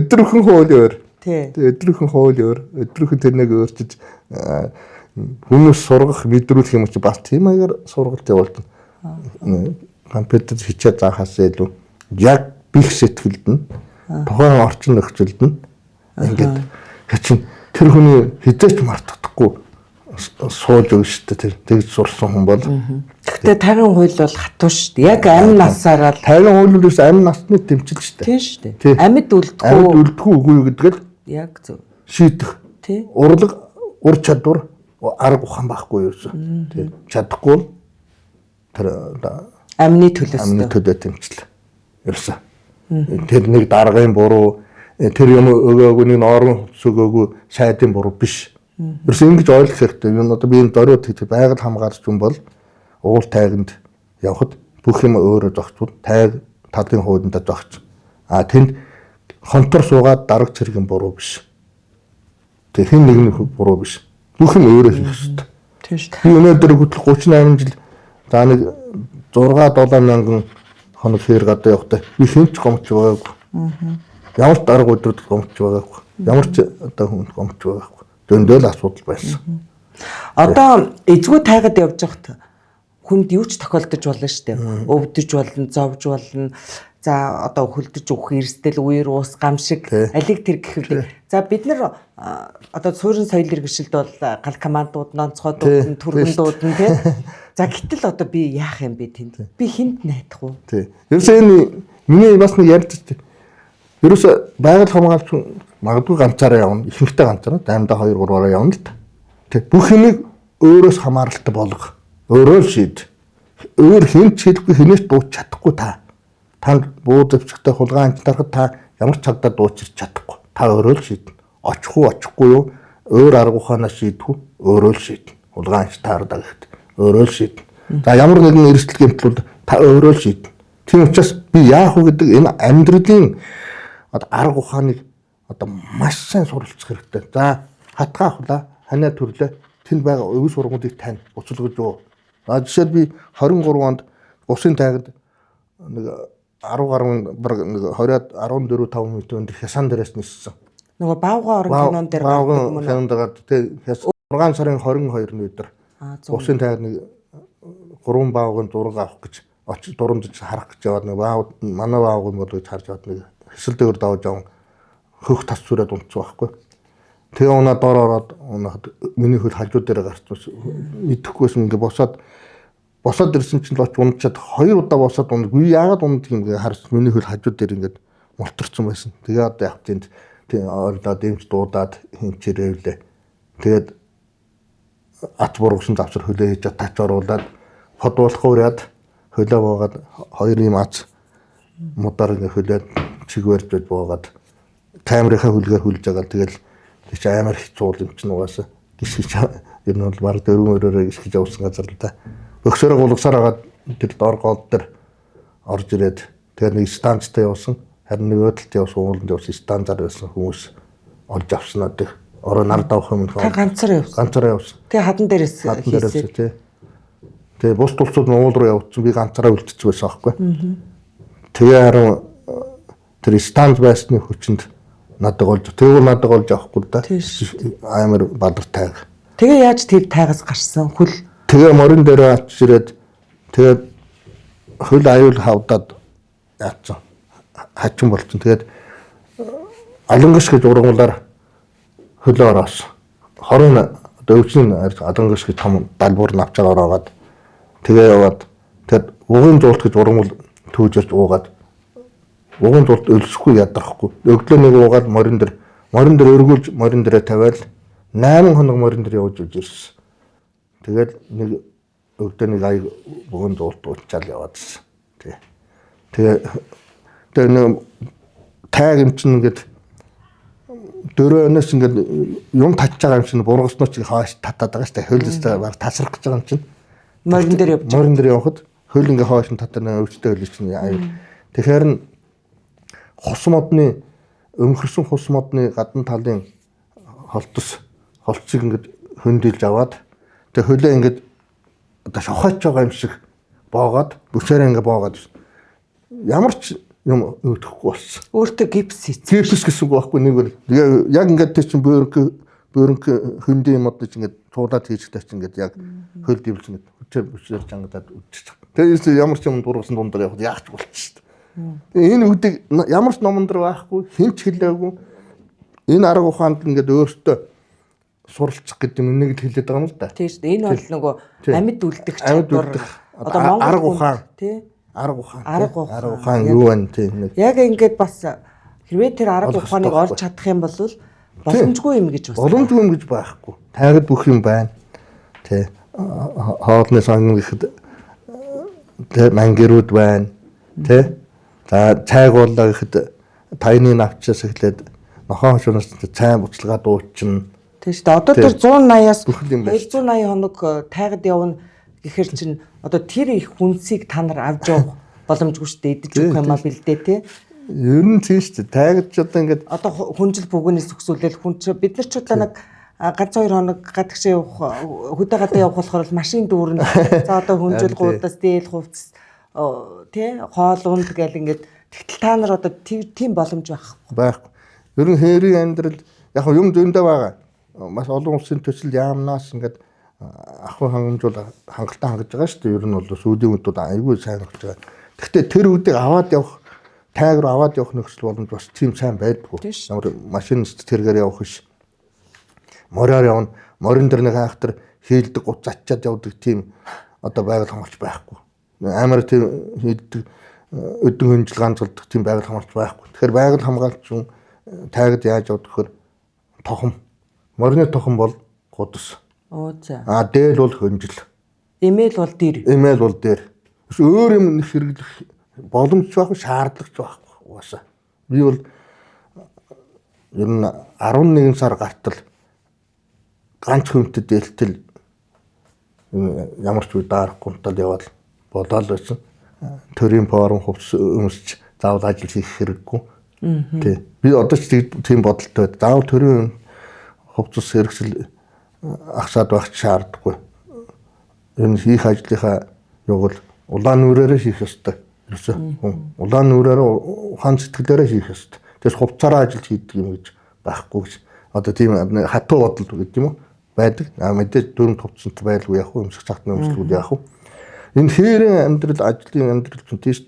Өдрөөхөн хууль өөр. Тий. Өдрөөхөн хууль өөр. Өдрөөхөн тэрнийг өөрчиж хүмүүс сургах мэдрүүлэх юм чи бас тийм аягаар сургалт явуулдаг. Компьютер хичээ заахаас илүү яг бих сэтгэлд нь тухайн орчин нөхцөлд нь ингээд хачин тэр хүний хизээч мартахгүй сууж өгнө шүү дээ. Тэгж сурсан хүн бол. Гэхдээ тайган хууль бол хатуу шүү дээ. Яг амь насаараа тайган хууль нь амь насны тэмцэл шүү дээ. Тийм шүү дээ. Амьд үлдэхгүй үгүй гэдэг л яг зөв шийдэх. Тий. Урлаг, ур чадвар, арга ухаан байхгүй юу гэсэн. Тий. Чадахгүй тэр Амны төлөөс. Амны төлөө тэмцэл. Ерөөсөө. Тэр нэг даргын буруу, тэр юм өгөөгүй, нэг орон өгөөгүй сайдын буруу биш. Ерөөсөө ингэж ойлгох хэрэгтэй. Энэ одоо би энэ дөрөв тэгт байгаль хамгаалагч юм бол уул тайганд явхад бүх юм өөрөө зогцвол тайг талын хуудандаа зогц. Тэнд хонтор суугаад дарга цэргийн буруу биш. Тэг хэн нэгний буруу биш. Бүх юм өөрөө хийх хэрэгтэй. Тийм шүү. Би өнөөдөр хөтлөх 38 жил за нэг 6-7 мянган хоног хээр гадаа явахдаа би хинч гомч байгаагүй. Ямар ч дарга өдрөд гомч байгаагүй. Ямар ч одоо хүн гомч байгаагүй. Зөндөл асуудал байсан. Одоо эзгүй тайгад явж байхад хүнд юу ч тохиолдож болно шүү дээ. Өвдөж болно, зовж болно. За одоо хөлдөж өгөх эрсдэл, үер уус, гамшиг, алиг тэр гэхвэл. За бид нар одоо суурин соёл иргэшилд бол гал командууд, нонцгойдууд, түргэндүүд нь тий. За гэтэл одоо би яах юм бэ тэнд? Би хинт найдах уу? Тий. Ерөөсөө энэ миний бас нэг ярьж тий. Ерөөсөө байгаль хамгаалагч магадгүй ганцаараа явна, ихэнхдээ ганцаараа, даймдаа 2-3-аараа явна л та. Тий. Бүх юмыг өөрөөс хамааралтай болго. Өөрөө шийд. Өөр хинт хэлэхгүй хинээс дууч чадахгүй та. Танд буу дэвчгтэй хулгайн анчтарахад та ямар ч цагдаа дуучирч чадахгүй. Та өөрөө л шийднэ. Очих уу, очихгүй юу? Өөр арга ухаанаа шийдэх үү? Өөрөө л шийднэ. Хулгайн анч таардаг гэхэд өөрөө л шийднэ. За ямар нэгэн эрсдэл гэмтлүүд та өөрөө л шийднэ. Тийм учраас би яах вэ гэдэг энэ амьдралын арга ухааныг одоо маш сайн суралцах хэрэгтэй. За хатгаа хулаа, ханаа төрлөө тэнд байгаа өв сургуулийг тань буцалгаж юу. Жишээд би 23 онд усын тайгад нэг 10 гаруй баг 20-аад 14-5 минутын хясан дээрээс ниссэн. Нөгөө Баавга орон кинон дээр гардаг кинонд гардаг. Тэгээ 6 сарын 22-ны өдөр усын тайгад нэг 3 баавгын зураг авах гэж очиж дурамжиж харах гэж яваад нэг баав манай баавгын бол гэж харж яваад нэг хэсэл дээр давж аван хөх тас зүрээд унтчих байхгүй. Тэгээ унаа дор ороод унаад миний хөл хажуу дээр гарч идэхгүйсэн ингээ босоод ирсэн чинь л оч унчаад 2 удаа босоод унаг. Би яагаад унах юм гээ харж миний хөл хажуу дээр ингээд мултарсан байсан. Тэгээ одоо яг тэнд ойрлоо дэмж дуудаад хинчээрэлээ. Тэгээд ат бургасан завсар хөлөө хийж тач оруулаад фодуулах ураад хөлөө буугаад 2 юм ац мудар ингээ хөлөө чигвэрж буугаад камерынхаа хөлгөөр хүлж байгаа. Тэгэл тийч амар хэцүү юм чинь угаасаа гисгэж ер нь бол баг дөрвөөрөө гисгэж явсан газар л да. Өгсөрөө гулгасаар агаад тэр дор гол дээр орж ирээд тэгээд нэг станцтай явсан. Харин нэг өдөлт явсан ууланд явсан станцаар байсан хүмүүс олж авсан надад. Ороо нар давах юм хаа. Ганцаар явсан. Ганцаараа явсан. Тэгээ хадан дээрээс хийсэн. Тэгээ бус тулцууд нь уул руу явуулсан. Би ганцаараа үлдчихсэн байсан аахгүй. Тэгээ харин тэр станц байсны хүчинд надад олж. Тэгвэл надад олж авахгүй да. Амар бадартай. Тэгээ яаж тэр тайгаас гарсан хөл. Тэгээ морин дээр очиж ирээд тэгээд хөл аюул хавдаад яатсан. Хачин болчихсон. Тэгээд алангаш гэж ургамлаар хөлөө ороос. Хорон одоо өвчний алангаш гэж том далбуур навчаар ороод тэгээ яваад тэгээд угын зуулт гэж ургамл түүжэрч уугаад угын зуулт өлсөхгүй ядрахгүй. Өглөө нэг уугаад морин дээр өргүүлж морин дээрээ тавиал 8 хоног морин дээр явж ирсэн. Тэгээд нэг өглөө нэг аяг угын зуулт уучаал яваадсэн. Тэгээ нэг тайг юм чинь ингээд дөрөөнөөс ингээд юм татж байгаа юм чинь бургасноо чи хойш татаад байгаа шүү дээ. Хөлөөсөө баг тасрах гэж байгаа юм чинь. Морин дээр явхад хөл ингээд хойш нь татана өвчтэй хөл чинь аяа. Тэгэхээр нь хус модны өмхөрсөн хус модны гадна талын холцыг ингээд хөндөлж аваад тэгээ хөлөө ингээд одоо шохооч байгаа юм шиг боогоод бүсээрээ ингээд боогоод ямар ч юм өөдөхгүй болсон. Өөртөө гипс хийсэн. Гипс гэсэн үг байхгүй нэг яг ингээд тэр чинь бөөрөнк хөндөй юм одоо чинь ингээд цуулаад хийжтэй чинь ингээд яг хөл дэвлсэн ингээд бүсээр чангадаад үдчих. Тэгээд ямар ч юм дургасан дундаар явахад яах ч болчихсон шүү дээ. Энэ үдэг ямар ч номон дээр байхгүй хинч хэлээгүй. Энэ арга ухаанд ингээд өөртөө суралцах гэдэг юм нэг л хэлээд байгаа юм л да. Тийм шүү дээ. Энэ бол нөгөө амьд үлдэх чадвар. Одоо арга ухаан тий арга ухаан юу вэ тийм нэг. Яг ингээд бас хэрвээ тэр арга ухааныг олж чадах юм бол боломжгүй юм гэж байна. Боломжгүй юм гэж байхгүй. Тайгад бүх юм байна. Тий. Хоолны сан гэхэд мангирууд байна. Тэ. За цайг уулаа гэхэд тайны навчаас эхлээд нохоо хошоноос цай буцалгаа дуучна. Тийм шүү дээ. Одоо тэр 180-аас бүх юм байна. 280 хоног тайгад явна гэхэр чинь одоо тэр их хүнсийг та нар авч явах боломжгүй шүү дээ. Идэж өгөх юмаа бэлдээ тий. Ер нь тийм шүү дээ. Тайгад ч одоо ингээд одоо хүнжил бүгнээс төгсүүлэл бид нар ч удаа нэг ганц 2 хоног гадагшаа явах хөдөө гадаа явах болохоор машин дүүрнэ. За одоо хүнжил гуудаас дээл хувцас тий хоол унд гэл ингээд тэгтэл та нар одоо тийм боломж байхгүй. Ер нь хээрийн амьдрал яг юм зөндөө байгаа. Маш олон улсын төсөл яамнаас ингээд ахуй хангамжуул хангалттай хангаж байгаа шүү дээ. Ер нь бол сүүлийн үеүүд айгүй сайн болж байгаа. Гэхдээ тэр үдийг аваад явах тайг руу аваад явах нөхцөл боломж бас тийм сайн байдгүй. Ямар машин тэргээр явах биш. Мороор явна. Морин дээр нэг хайхтар хийлдэг гут зачаад явдаг тийм одоо байгаль хамгаалч байхгүй. Амар тийм хийдэг өдөн хөнжил ганцлдаг тийм байгаль хамгаалч байхгүй. Тэгэхээр байгаль хамгаалч тайгад яаж явдаг гэхээр тохом. Морины тохом бол гудас. За. Дээл бол хөнжил. Эмэйл бол дээр. Эмэйл бол дээр. Өөр юм хэрэглэх боломж байхгүй, шаардлагач байхгүй угаасаа. Би бол ер нь 11 сар гартал ганц хүнтэй дээлтэл ямар ч үе даарахгүй тал яваад бодоол байсан. Төрийн форум хувцас өмсч заавал ажил хийх хэрэггүй. Тий. Би одоо ч тийм бодолтой байд. Заавал төрийн хувцас хэрэгсэл ахсаад байх шаардлагагүй. Энэ хийх ажлынхаа юг бол улаан нүрээрээ хийх ёстой. Улаан нүрээр ухаан сэтгэлээрээ хийх ёстой. Тэгээс хувцаараа ажил хийдэг юм гэж байхгүй гэж. Одоо тийм хатуу бодол гэдэг юм уу? Байдаг. Мэдээж дөрөв хувцастай байлгүй яах вэ? Өмсөх цагтны өмслүүд яах вэ? Энэ хээрийн амьдрал, ажлын амьдрал чинь тийш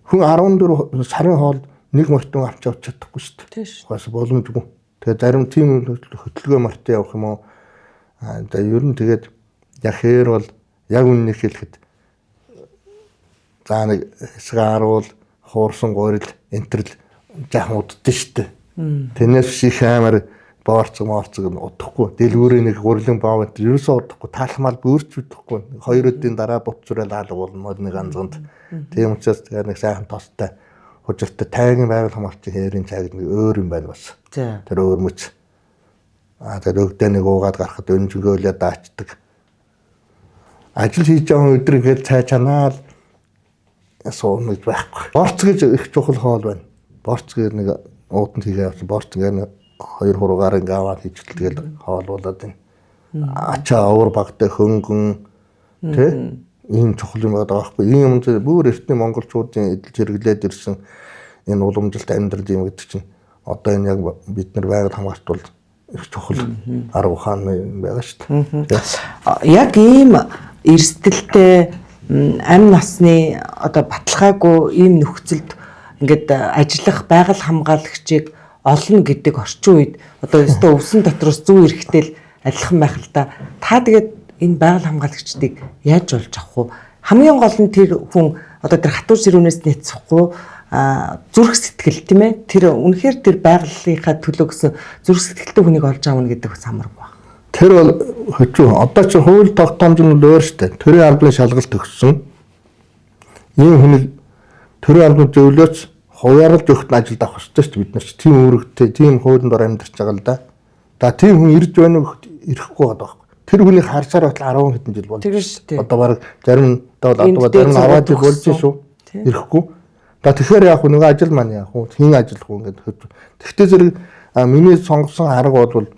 хүн 14 сарын хоол нэг мортон авч явж чадахгүй шүү дээ. Тийш. Бас боломжгүй. Тэгээ зарим тийм хөтөлгөө мартаа явах юм уу? Ер нь тэгээд яг хээр бол яг үннийг хэлэхэд за нэг хэсэг харуул хуурсан гурил энтерл жаахан уддсан шүү дээ. Тэрнээс шиг амар боорцог удахгүй. Дэлгүүрийн нэг гурлын баав энэ ерөөсөө удахгүй. Таалхмал бөөрч удахгүй. 2 өдрийн дараа буцрал хаалга болно нэг ганцганд. Тийм учраас тэгээ нэг сайхан тостой хужиртай тайгийн байгаль хамгаалчийн хээрийн цайг нэг өөр юм байна бас. Тэр өөр мөч. Тэр өгдөө нэг уугаад гарахад өнжгөөлөө даачдаг. Ажил хийж байгаа өдөр ингээд цай чанаал суунаж байхгүй. Борц гэж их чухал хоол байна. Борц гэж нэг ууданд хийгээ авсан. Борц гэдэг 2-3 гар ингээ аваад хийчихэл тэгэл хоол болоод байна. Ачаа уур багтай хөнгөн тий ийм чухал юм байгаа байхгүй. Ийм юм зөв бүр эртний монголчуудын эдэлж хэрэглээд ирсэн энэ уламжилт амьдрал юм гэдэг чинь одоо энэ яг бид нар байгаль хамгаалалт бол их чухал арга ухаан байгаа шүү дээ. Яг ийм эрсдэлтэй амь насны одоо баталгаагүй ийм нөхцөлд ингээд ажиллах байгаль хамгаалагчийг олно гэдэг орчин үед одоо өстө өвсөн дотроос зүү эрэхтэл адилхан байх л та. Та тэгээд энэ байгаль хамгаалагчдыг яаж болж авах вэ? Хамгийн гол нь тэр хүн одоо тэр хатуу ширүүнээс нэцэхгүй зүрх сэтгэл тийм ээ. Тэр үнэхээр тэр байгалийнхаа төлөө гэсэн зүрх сэтгэлтэй хүнийг олж аавна гэдэг бас хамаагүй байна. Тэр бол хөчөө одоо ч хууль тогтоомж нь өөр штэ. Төрийн албаны шалгалт өгсөн. Ийм хүнийг төрийн албаны зөвлөөч хувааралж өгөх нь ажилд авах хэрэгтэй шүү дээ. Бид нар ч тийм үүрэгтэй, тийм хуулийн дор амьдарч байгаа л да. За тийм хүн ирж байна уу ирэхгүй байгаа байхгүй. Тэр хүнийг харсаар байтал 10 хэдэн жил болно. Одоо баг зарим одоо зарим аваад болж шүү. Ирэхгүй. За тэгэхээр яг нэг ажил маань яг хин ажиллах уу ингээд хөт. Тэгтээ зэрэг миний сонгосон арга бол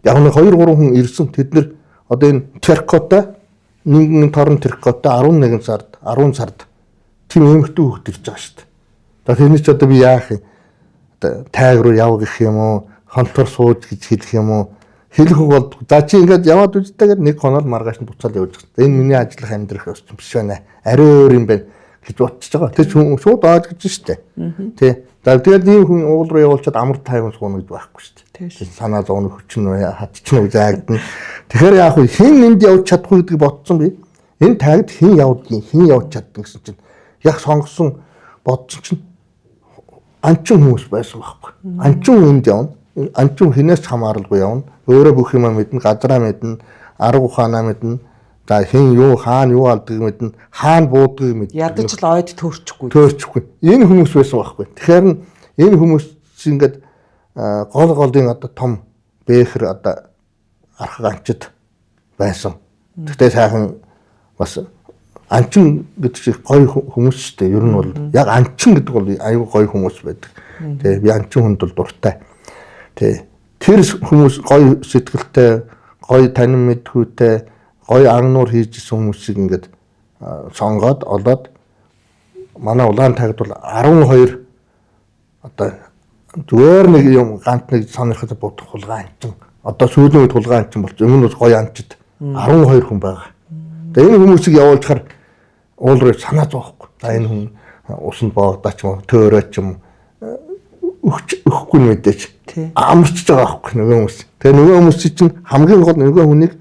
яг нэг 2-3 хүн ирсэн. Тэд нар одоо энэ Теркота нэгэн торон Теркота 11 сард 10 сард тийм эмхтэн хүүхд ирж байгаа шүү дээ. Тэрний ч одоо би яах юм? Тайг руу яв гэх юм уу? Хонтор сууж гэж хэлэх юм уу? Хэлэх бол за чи ингээд яваад үзтэйгээр нэг хонол маргааш нь буцаал явж байгаа. Энэ миний ажиллах амьдрах ёс биш байна. Ари өөр юм байна гэж бодчихж байгаа. Тэр хүн шууд ааж гэж штэ. Тэ. За тэгээд ийм хүн уул руу явуулчаад амар тайван сууна гэж байхгүй штэ. Санаа зовны хүчин хатчихна заагдана. Тэгэхээр яах вэ? Хэн энд явж чадахгүй гэдгийг бодсон би. Энэ тайгд хэн явдгийг, хэн явж чаддаг гэсэн чинь яг сонгосон бодсон чинь анчин хүмүүс байсан байхгүй. Анчин хүнд явна. Анчин хинээс хамааралгүй явна. Өөрөө бүх юм мэднэ, газараа мэднэ, арга ухаанаа мэднэ. За хэн юу хаана юу алдгийг мэднэ, хаана буудгийг мэднэ. Ядаж л ойд төөрчихгүй. Энэ хүмүүс байсан байхгүй. Тэгэхээр энэ хүмүүс ингээд голын одоо том бэхэр одоо архаг анчид байсан. Тэгтээ сайхан бас анчин гэдэг шиг гоё хүмүүс шүү дээ. Ер нь бол яг анчин гэдэг бол аюу гоё хүмүүс байдаг. Тэгээ би анчин хүнд бол дуртай. Тэгээ тэр хүмүүс гоё сэтгэлтэй, гоё танин мэдхүйтэй, гоё ангнуур хийжсэн хүмүүсийг ингээд сонгоод олоод манай улаан тагд бол 12 одоо зүгээр нэг юм ганц нэг сонирхол бодох хулгай анчин. Одоо сүүлийн үед хулгай анчин болж өмнө нь гоё анчид 12 хүн байгаа. Тэгээ энэ хүмүүсийг явуулчихаар уулруу санаа зовхгүй. За энэ хүн усанд боогдаач юм, төөрөөч юм өгөхгүй мэдээч. Амарчж байгаа байхгүй нөгөө хүмүүс. Тэгээ нөгөө хүмүүс чинь хамгийн гол нөгөө хүнийг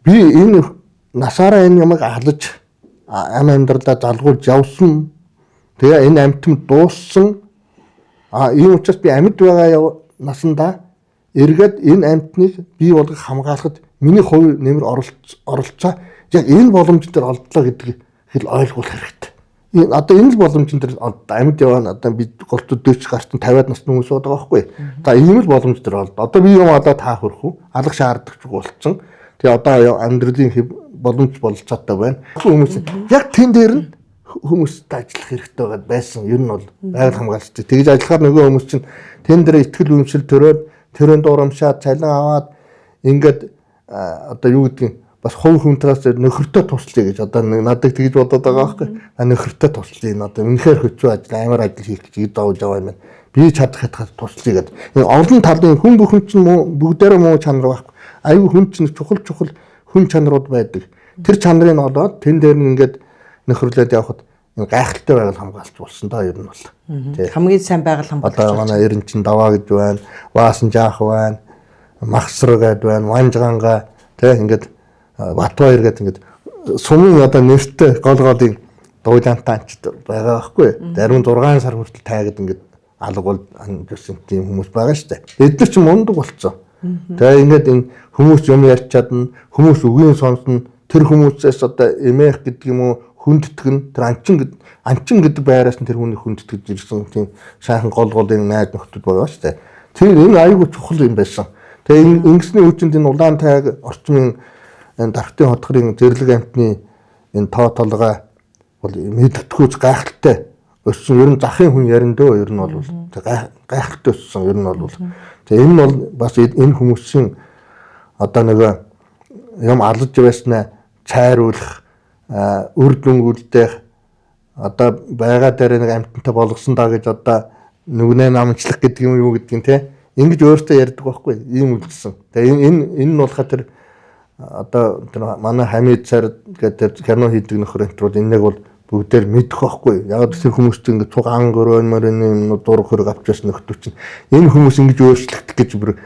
би энэ насаараа энэ ямаг халж амьдралаа залгуулж явсан. Тэгээ энэ амьтанд дууссан. Ийм учраас би амьд байгаа насандаа эргээд энэ амьтныг бий болгох хамгаалахад миний хувь нэмэр оролцоо яг энэ боломж дээр олдлоо гэдэг хэл ойлгох хэрэгтэй. Одоо энэ л боломжн дээр амьд яваа одоо би голцод дөч гарсан 50-аад насны хүмүүс байгаа байхгүй. За ийм л боломж дээр олд. Одоо би юм одоо таах хүрэх үү? Алах шаардлагач болсон. Тэгээ одоо амьдралын боломж болцоотой байна. Хүмүүс яг тэн дээр нь хүмүүстэй ажиллах хэрэгтэй байгаад байсан. Ер нь бол байгаль хамгаалагч. Тэгж ажиллахаар нөгөө хүмүүс чинь тэн дээр ихтгэл үнэмшил төрөөд тэрэн дуурамшаад цалин аваад ингээд одоо юу гэдгийг бас хувь хүнтраас нөхөртөө туслая гэж одоо надад тэгж бодоод байгаа байхгүй. Нөхөртөө туслая. Одоо үнэхээр хөцөө ажил, амар ажил хийх гэж давж байгаа юм байна. Би чадах хэтгээд туслая гэдэг. Энэ олон талын хүн бүхэн чинь бүгдээрээ муу чанар байхгүй. Аюу хүн чинь чухал хүн чанарууд байдаг. Тэр чанарыг олоод тэн дээр нь ингээд нөхөрлөд явхад гайхалтай байгаль хамгаалж болсон доо ер нь бол. Хамгийн сайн байгаль хамгаалагч. Одоо манай ерэн чин даваа гэж байна, Ваасан жаах байна, Махсар гэдэг байна, Манжганга тэг ингээд Батбаяр гэдэг ингээд сумын одоо нэртэй голын дуйлантаанчд байгаа байхгүй. Зарим 6 сар хүртэл тайгаад ингээд алга бол гэсэн тийм хүмүүс байгаа шүү дээ. Эдгээр ч мундаг болцсон. Тэгээ ингээд энэ хүмүүс юм ярьж чадна, хүмүүс үгийн сонсно, тэр хүмүүсээс одоо эмээх гэдэг юм уу хүндэтгэн тэр анчин гэдэг байраас нь тэр хүний хүндэтгэж ирсэн тийм сайхан голын найд нөхдөд байгаа шүү дээ. Тэр энэ аюулгүй чухал юм байсан. Тэгээ ингэсний үчинд энэ улаан тайг орчмын энэ дархтын хотгорын зэрлэг амтны энэ тоо толгой бол мэддэхүйц гайхалтай өссөн. Ер нь захын хүн яриндөө ер нь бол гайхалтай өссөн ер нь бол. Тэгээ энэ нь бол бас энэ хүмүүсийн одоо нөгөө юм алж байснаа цайруулах үр дүнгуудтай одоо байгаа дээр нэг амтантай болгосон даа гэж одоо нүгнээ намчлах гэдэг юм юу гэдгийг те ингэж өөртөө ярьдаг байхгүй ийм үлдсэн. Тэгээ энэ нь болохоор тэр одоо тэр манай Хамид цар гэдэг кино хийдэг нөхөр энтрууд энэнийг бол бүгдээр мэдэх байхгүй. Яг тэр хүмүүст ингэ цугаан гөрөөмөрний дург хөрөг авчаас нөхдөв чинь энэ хүмүүс ингэж өөрчлөгдөх гэж бүр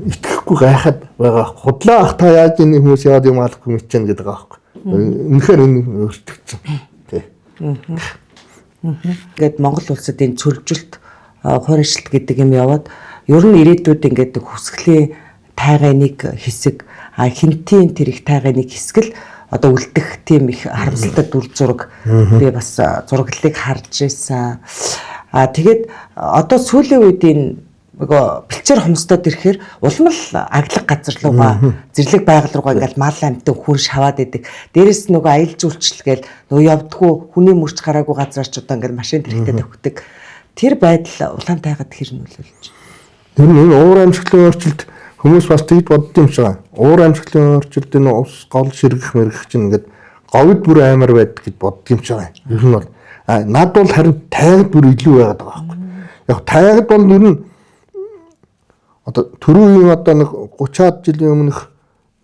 итгэхгүй гайхаад байгаа. Худлаа ах та яаж энэ хүмүүс яад юм алахгүй мэдчихээн гэдэг байгаа байхгүй. Үнэхээр энэ өөрчлөгдсөн. Тий. Ингээд Монгол улсад энэ цөлжилт хуурайшилт гэдэг юм яваад ер нь ирээдүйд ингээд хүсгэлийн тайгай нэг хэсэг хинтийн тэр их тайгай нэг хэсэг л одоо үлдэх тийм их харамсалтай дүр зураг би бас зураглалыг харж байсан. Тэгээд одоо сүүлийн үед энэ нөгөө бэлчээр хомсдод ирэхээр улам л аглаг газар руугаа зэрлэг байгаль руугаа ингээл мал амтан хүн шаваад идэг. Дээрээс нөгөө аялал жуулчлал гээл нөгөө явдггүй хүний мөрч гараагүй газар ч одоо ингээл машин тэрэгтэй тавьдаг. Тэр байдал улаан тайгад хэр нөлөөлж байна. Тэр энэ уур амьсгалын өөрчлөлт хүмүүс бас тэгж бодд юм шиг байна. Уур амьсгалын өөрчлөлт энэ ус гол сэргэх мэргэх чинь ингээд говьд бүр амар байдаг гэж бодд юм шиг байна. Ер нь бол над бол харин тайгад бүр илүү байгаад байгаа байхгүй. Яг тайгад бол ер нь одоо түрүүн одоо нэг 30-аад жилийн өмнөх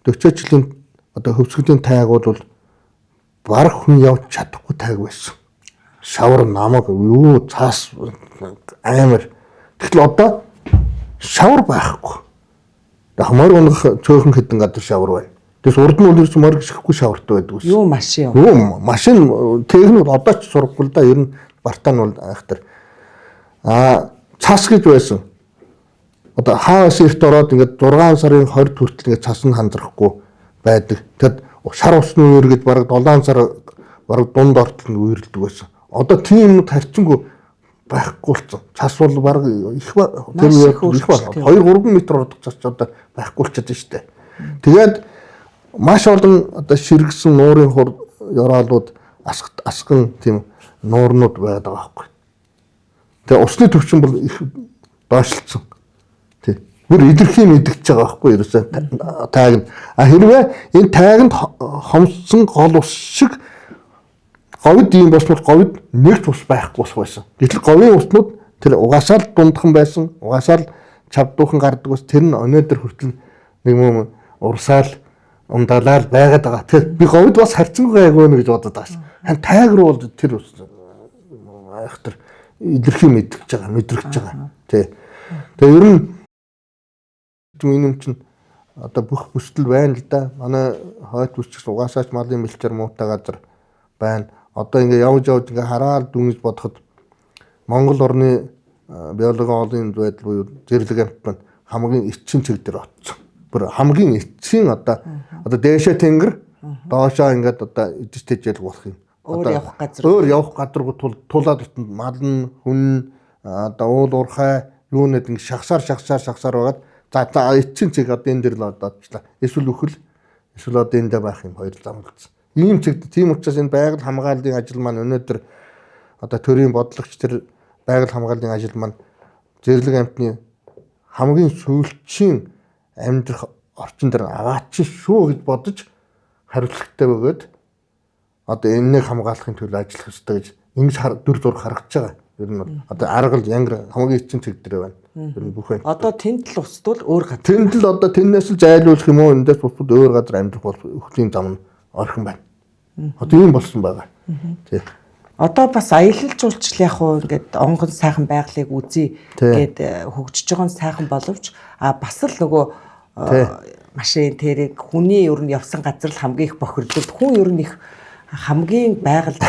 40 жилийн одоо хөвсгөлийн тайгууд бол барах хүн явж чадахгүй тайг байсан. Шавар намаг юу цаас амар. Тэгтэл одоо шавар байхгүй. Хамаар унах цөөхөн хэдэн гадар шавар байна. Тэс урд нь үлэрч морг шихгүй шавартай байдаг ус. Юу машин. Юу машин техник одоо ч сурахгүй л да ер нь бартаа нь бол айхтар. Цас гэж байсан. Одоо хаас эрт ороод ингээд 6 сарын 20 хүртэл ингээд цас нь хандрахгүй байдаг. Тэгэд шар усны үер гэж бараг 7 сар бараг дунд ортол нь үерэлдэг байсан. Одоо тийм юмуд харьцангуй байхгүй болсон. Цас бол бараг их тэр их 2-3 м урдах цас одоо байхгүй болчиход байна шүү дээ. Тэгээд маш олон одоо ширгсэн нуурын хур ёроолууд асган тийм нуурнууд байдаг байхгүй. Тэгээ усны төвчин бол их доошлцсон. Тий. Бүр илэрхий мэдгэж байгаа байхгүй ерөөсөө тайг нь. Хэрвээ энэ тайганд хомссон гол ус шиг говьд ийм болсноор говьд нэгт ус байхгүй ус байсан. Гэтэл говийн уснууд тэр угаасаа л дундхан байсан. Угаасаа л чавдуухан гардаг ус тэр нь өнөөдөр хүртэл нэг юм урсаал умдаалал байгаад байгаа. Тэгэхээр би говьд бас харьцангуй гайгүй гэж бодод байгаа шээ. Хан тайг руу бол тэр ус айхтар илэрхий мэдрэгч байгаа. Тий. Тэгээ ер нь юм чинь одоо бүх бүсдэл байна л да. Манай хойд бүсч угаасаач малын мэлчээр муутай газар байна. Одоо ингээ явж ингээ хараад дүнж бодоход Монгол орны биологийн байдал буюу зэрлэг амт маань хамгийн эцсийн цэг дээр оцсон. Бүр хамгийн эцсийн одоо дээшээ тэнгэр доошоо ингээд одоо идэж тэжээл болох юм. Өөр явах газаргүй тулаад итэн мал нь хүн одоо уул уурхай юу нэг шахсаар байгаад за эцсийн цэг одоо энэ дэр л одоо очлаа. Эсвэл үхэл эсвэл одоо эндээ байх юм хоёр зам болсон. Ийм цэгт тийм учраас энэ байгаль хамгааллын ажил маань өнөөдөр одоо төрийн бодлогч тэр байгаль хамгааллын ажил маань зэрлэг амтны хамгийн сүүлчийн амьдрах орчин дээр агаач шүү гэж бодож хариуцлагатай бөгөөд одоо энэнийг хамгаалахын төлөө ажиллах ёстой гэж ингэж дүр зураг харагдаж байгаа. Ер нь бол одоо аргал янгар хамгийн эцсийн цэг дээр байна. Ер нь бүх байна. Одоо тэнд л устдвал өөр газар. Тэнд л одоо тэрнээс л зайлуулах юм уу эндээс бусдад өөр газар амьдрах бол өхлийн зам нь орхон байна. Одоо юм болсон байгаа. Тий. Одоо бас аялал жуулчлал яг уу ингээд онгон сайхан байгалыг үзье гэд хөгжиж байгаа нь сайхан боловч бас л нөгөө машин тэрэг хүний ер нь явсан газар л хамгийн их бохирдол. Хүн ер нь их хамгийн байгаль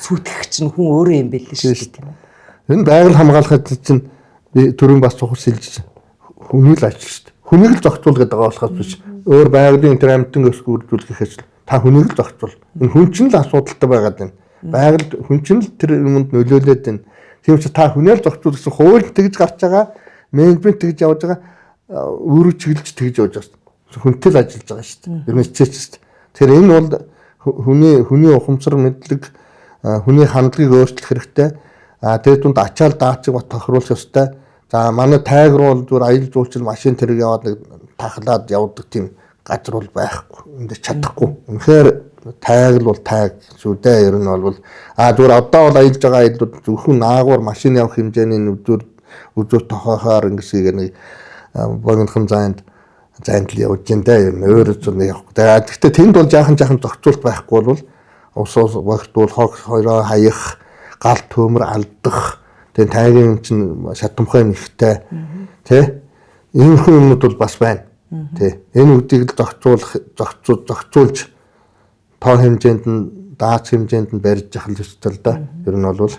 сүйтгэгч нь хүн өөрөө юм байл шүү дээ тийм үү. Энэ байгаль хамгаалахад чинь би түрүүн бас цухал сэлж хүний л ажил шүү дээ. Хүнийг л зохицуул гэдэг байгаа болохоос биш. Өөр байгалийн тэр амтан өсгө үржүүлэхээс та хүнийг л зохицуул. Энэ хүн чинь л асуудалтай байгаад байна. Байгаль хүн чинь л тэр юмд нөлөөлөд байна. Тийм учраас та хүнээ л зохицуул гэсэн хууль тэгж гарч байгаа, менежмент тэгж явж байгаа, өөрөө чиглэж тэгж явж байгаа. Хүнтэй л ажиллаж байгаа шүү дээ. Ер нь хичээч. Тэр энэ бол хүний ухамсар мэдлэг, хүний хандлагыг өөрчлөх хэрэгтэй. Тэр дунд ачаал даачиг бат тохируулах ёстой. За манай тайг руу бол зүгээр аялал жуулчлал машин тэрэг яваад нэг тахлаад явдаг тийм газар бол байхгүй. Энд чадахгүй. Үнэхээр тайг л бол тайг шүү дээ. Ер нь бол зүгээр одоо бол аялж байгаа аяллууд зөвхөн наагуур машин явах хэмжээний үзүүр тохойхоор ингэсээр нэг богинохон зайд л явж дээ. Ер нь өөр зүйл явах. Гэхдээ тэнд бол жаахан зохицуулт байхгүй бол ус багтуул хог хоёроо хаях, гал төмөр алдах, тэгээ тайгийн чинь шатамхай нэгтэй тий ийм юмнууд бол бас байна. Тий энэ үдийг л зохицуулж тоо хэмжээнд нь даац хэмжээнд нь барьж явах ёстой л да. Ер нь бол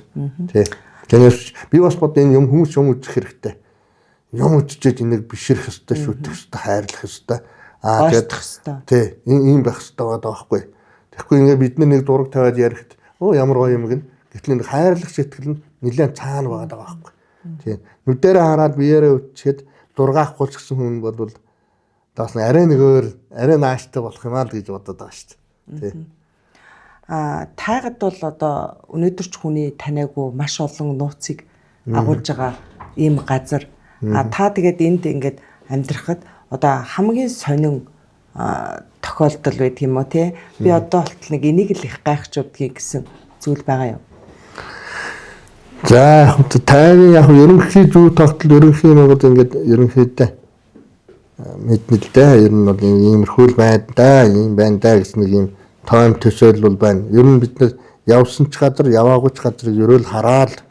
тий. Тэгээс би бас бод энэ юм хүмүүс юм үзэх хэрэгтэй. Юм үзчихэд энийг бишрэх ёстой, шүтэх ёстой, хайрлах ёстой. Тэгээд тий ийм байх ёстой байгаа байхгүй. Тэгэхгүй ингээд бид нэг дураг тавиад ярихад ямар гоё юм гин. Гэтэл энэ хайрлах сэтгэл нь нэлээд цаана байгаа байхгүй. Тий нүдэрээ хараад биеэрээ үтчихэд дургаах гулч гэсэн хүн бол даас нь арай нааштай болох юм аа л гэж бодоод байгаа шүү дээ. Тий. Тайгад бол одоо өнөөдөр ч хүний таниагүй маш олон нууцыг агуулж байгаа ийм газар. Та тэгээд энд ингээд амьдрахад одоо хамгийн сонин тохиолдол байт юм уу те? Би одоо болтол нэг энийг л их гайхаж удгийг гэсэн зүйл байгаа юм. За тайгийн яг ерөнхий зүй тогтол ерөнхий юм бол ингээд ерөнхийдөө мэднэ л дээ. Ер нь бол иймэрхүү л байна да, ийм байна да гэсэн нэг юм тоом төсөөлөл бол байна. Ер нь бид нэр явсан ч газар, яваагүй ч газрыг ерөөл хараад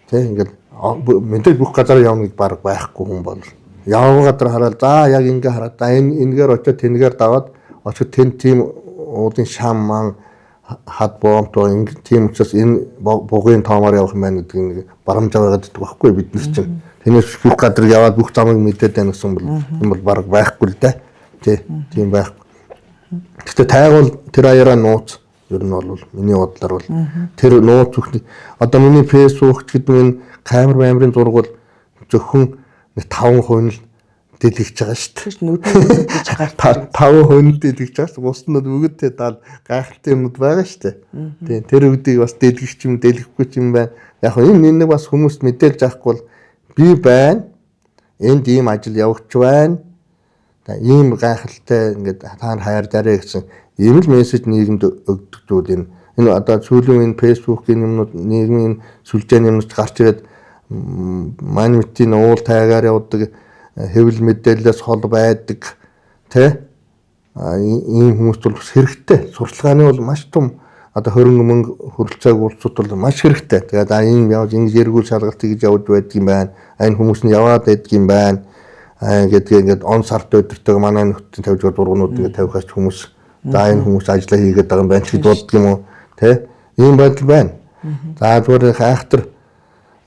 тий ингээд мэдээж бүх газар явна гэж баг байхгүй хүн бол яваа газар хараад за яг ингээ хараад за энэгээр очиод тэнгээр даваад очиод тэн тийм уулын шам маань хад боомтоо ингээ тийм учраас энэ бугын тоомоор явах юм байна гэдэг нэг барамж аваад идэх байхгүй бид нар чинь. Тэрнээс бүх газар яваад бүх замыг мэдээд байна гэсэн бол юм бол баг байхгүй л дээ. Тийм байхгүй. Гэхдээ тайгуул тэр аяараа нууц ер нь бол миний бодлоор бол тэр нууц бүхний одоо миний фэйсбુક гэдэг энэ камерын зураг бол зөвхөн 5% л дэлгэж байгаа шүү дээ. Нүдний гэж гарч 5% дэлгэж байгаа. Бус нь бүгд тэ даал гайхалтай юмуд байгаа шүү дээ. Тийм тэр үгдийг бас дэлгэж юм дэлгэхгүй юм байна. Яг энэ нэг бас хүмүүст мэдээлж авахгүй бол би байна. Энд ийм ажил явагч байна. Ийм гайхалтай ингээд таанд хайр дараа гэсэн ийм л мессеж нийгэмд өгдөг зүйл энэ одоо сүүлийн энэ фэйсбүүкийн юмнууд нийгмийн сүлжээний юмнууд гарч ирээд мань мэтийн уул тайгаар явдаг хэвлэл мэдээлэлээс хол байдаг тий ийм хүмүүс бол хэрэгтэй сурчлагын бол маш том одоо хөрөнгө мөнгө хөрөлцөөг улсууд бол маш хэрэгтэй. Тэгээд ийм явж ингэж эргүүл шалгалт хийж явж байдаг юм байна. Энэ хүмүүс нь яваад байдаг юм байна. Ингээд он сард өдөртөө манай нөтөнд тавьж байгаа дургуунууд ингээд тавихаас хүмүүс за энэ хүмүүс ажиллаа хийгээд байгаа юм байна ч гэж боддог юм уу тий ийм байдал байна. За зүгээр хайхтар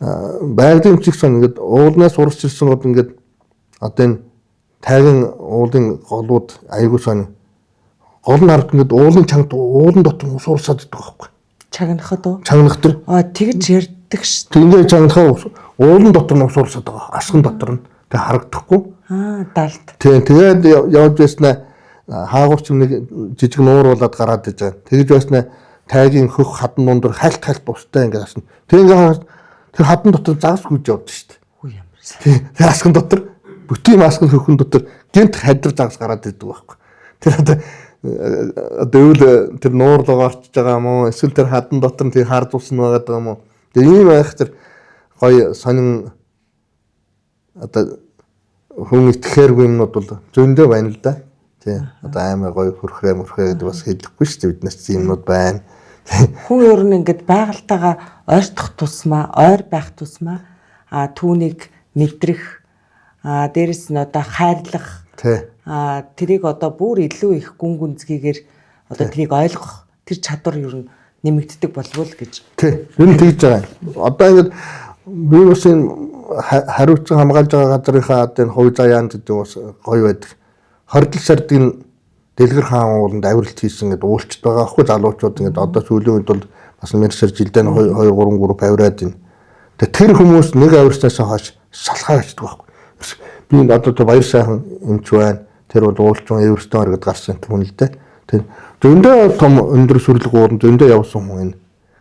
байгалийн чигсэн ингээд уулнаас урсч ирсэн гол ингээд одоо энэ тайгийн уулын голууд айгуу сони гол нь хард ингээд уулын чанга уулын дотор ус урсаад идэх байхгүй. Чагнахад уу? Чагнах төр. Тэгж ярьдаг шүү. Тэгээд чагнахаа уулын дотор нь ус урсаад байгаа. Асган дотор нь тэг харагдахгүй. Далд. Тэгээд явж байснаа хаагуурч нэг жижиг нуур болоод гараад иж байгаа. Тэгж байснаа тайгийн хөх хадан дундор хальт бустай ингээд асна. Тэг ингээд тэр хадан дотор загас гүйж явдаг шүү дээ. Хүү ямарсан. Тэр асган дотор бүтийн масгын хөхөн дотор гинт хайдар загас гараад идэг байхгүй. Тэр одоо өвл тэр нуур лугаарч байгаа юм уу? Эсвэл тэр хадан дотор нь тэр хард ус нь байгаа юм уу? Тэгээ ийм байх тэр гоё сонин одоо хүн итгэхээргүй юмнууд бол зөндөө байна л да. Тий. Одоо аймаг гоё хөрхрээ гэдэг бас хэлэхгүй шүү дээ биднээс юмнууд байна. Хүн ер нь ингээд байгальтайгаа ойртох тусмаа, ойр байх тусмаа түүнийг мэдрэх дээрэс нь одоо хайрлах тэрийг одоо бүр илүү их гүн гүнзгийгээр одоо тэрийг ойлгох тэр чадвар ер нь нэмэгддэг болов уу гэж. Тий. Юу нь тэгж байгаа. Одоо ингээд би бас энэ хариуцсан хамгаалж байгаа газрынхаа энэ хувь заяанд гэдэг бас гоё байдаг. 27 сардын Дэлгэр хаан ууланд авиралт хийсэн гэдэг уулчт байгаа аахгүй залуучууд ингээд одоо сүүлийн үед бол бас мэрсэр жилдээ 2 3 групп авираад байна. Тэгээ тэр хүмүүс нэг авирснаас хойш салхаа хийдэг байхгүй. Би одоо баяр сайхан эмч байна. Тэр бол уулчин Эверстон гэдэг гарсан хүн л дээ. Тэр зөндөө том өндөр сүрлэг уурн зөндөө явсан хүн энэ.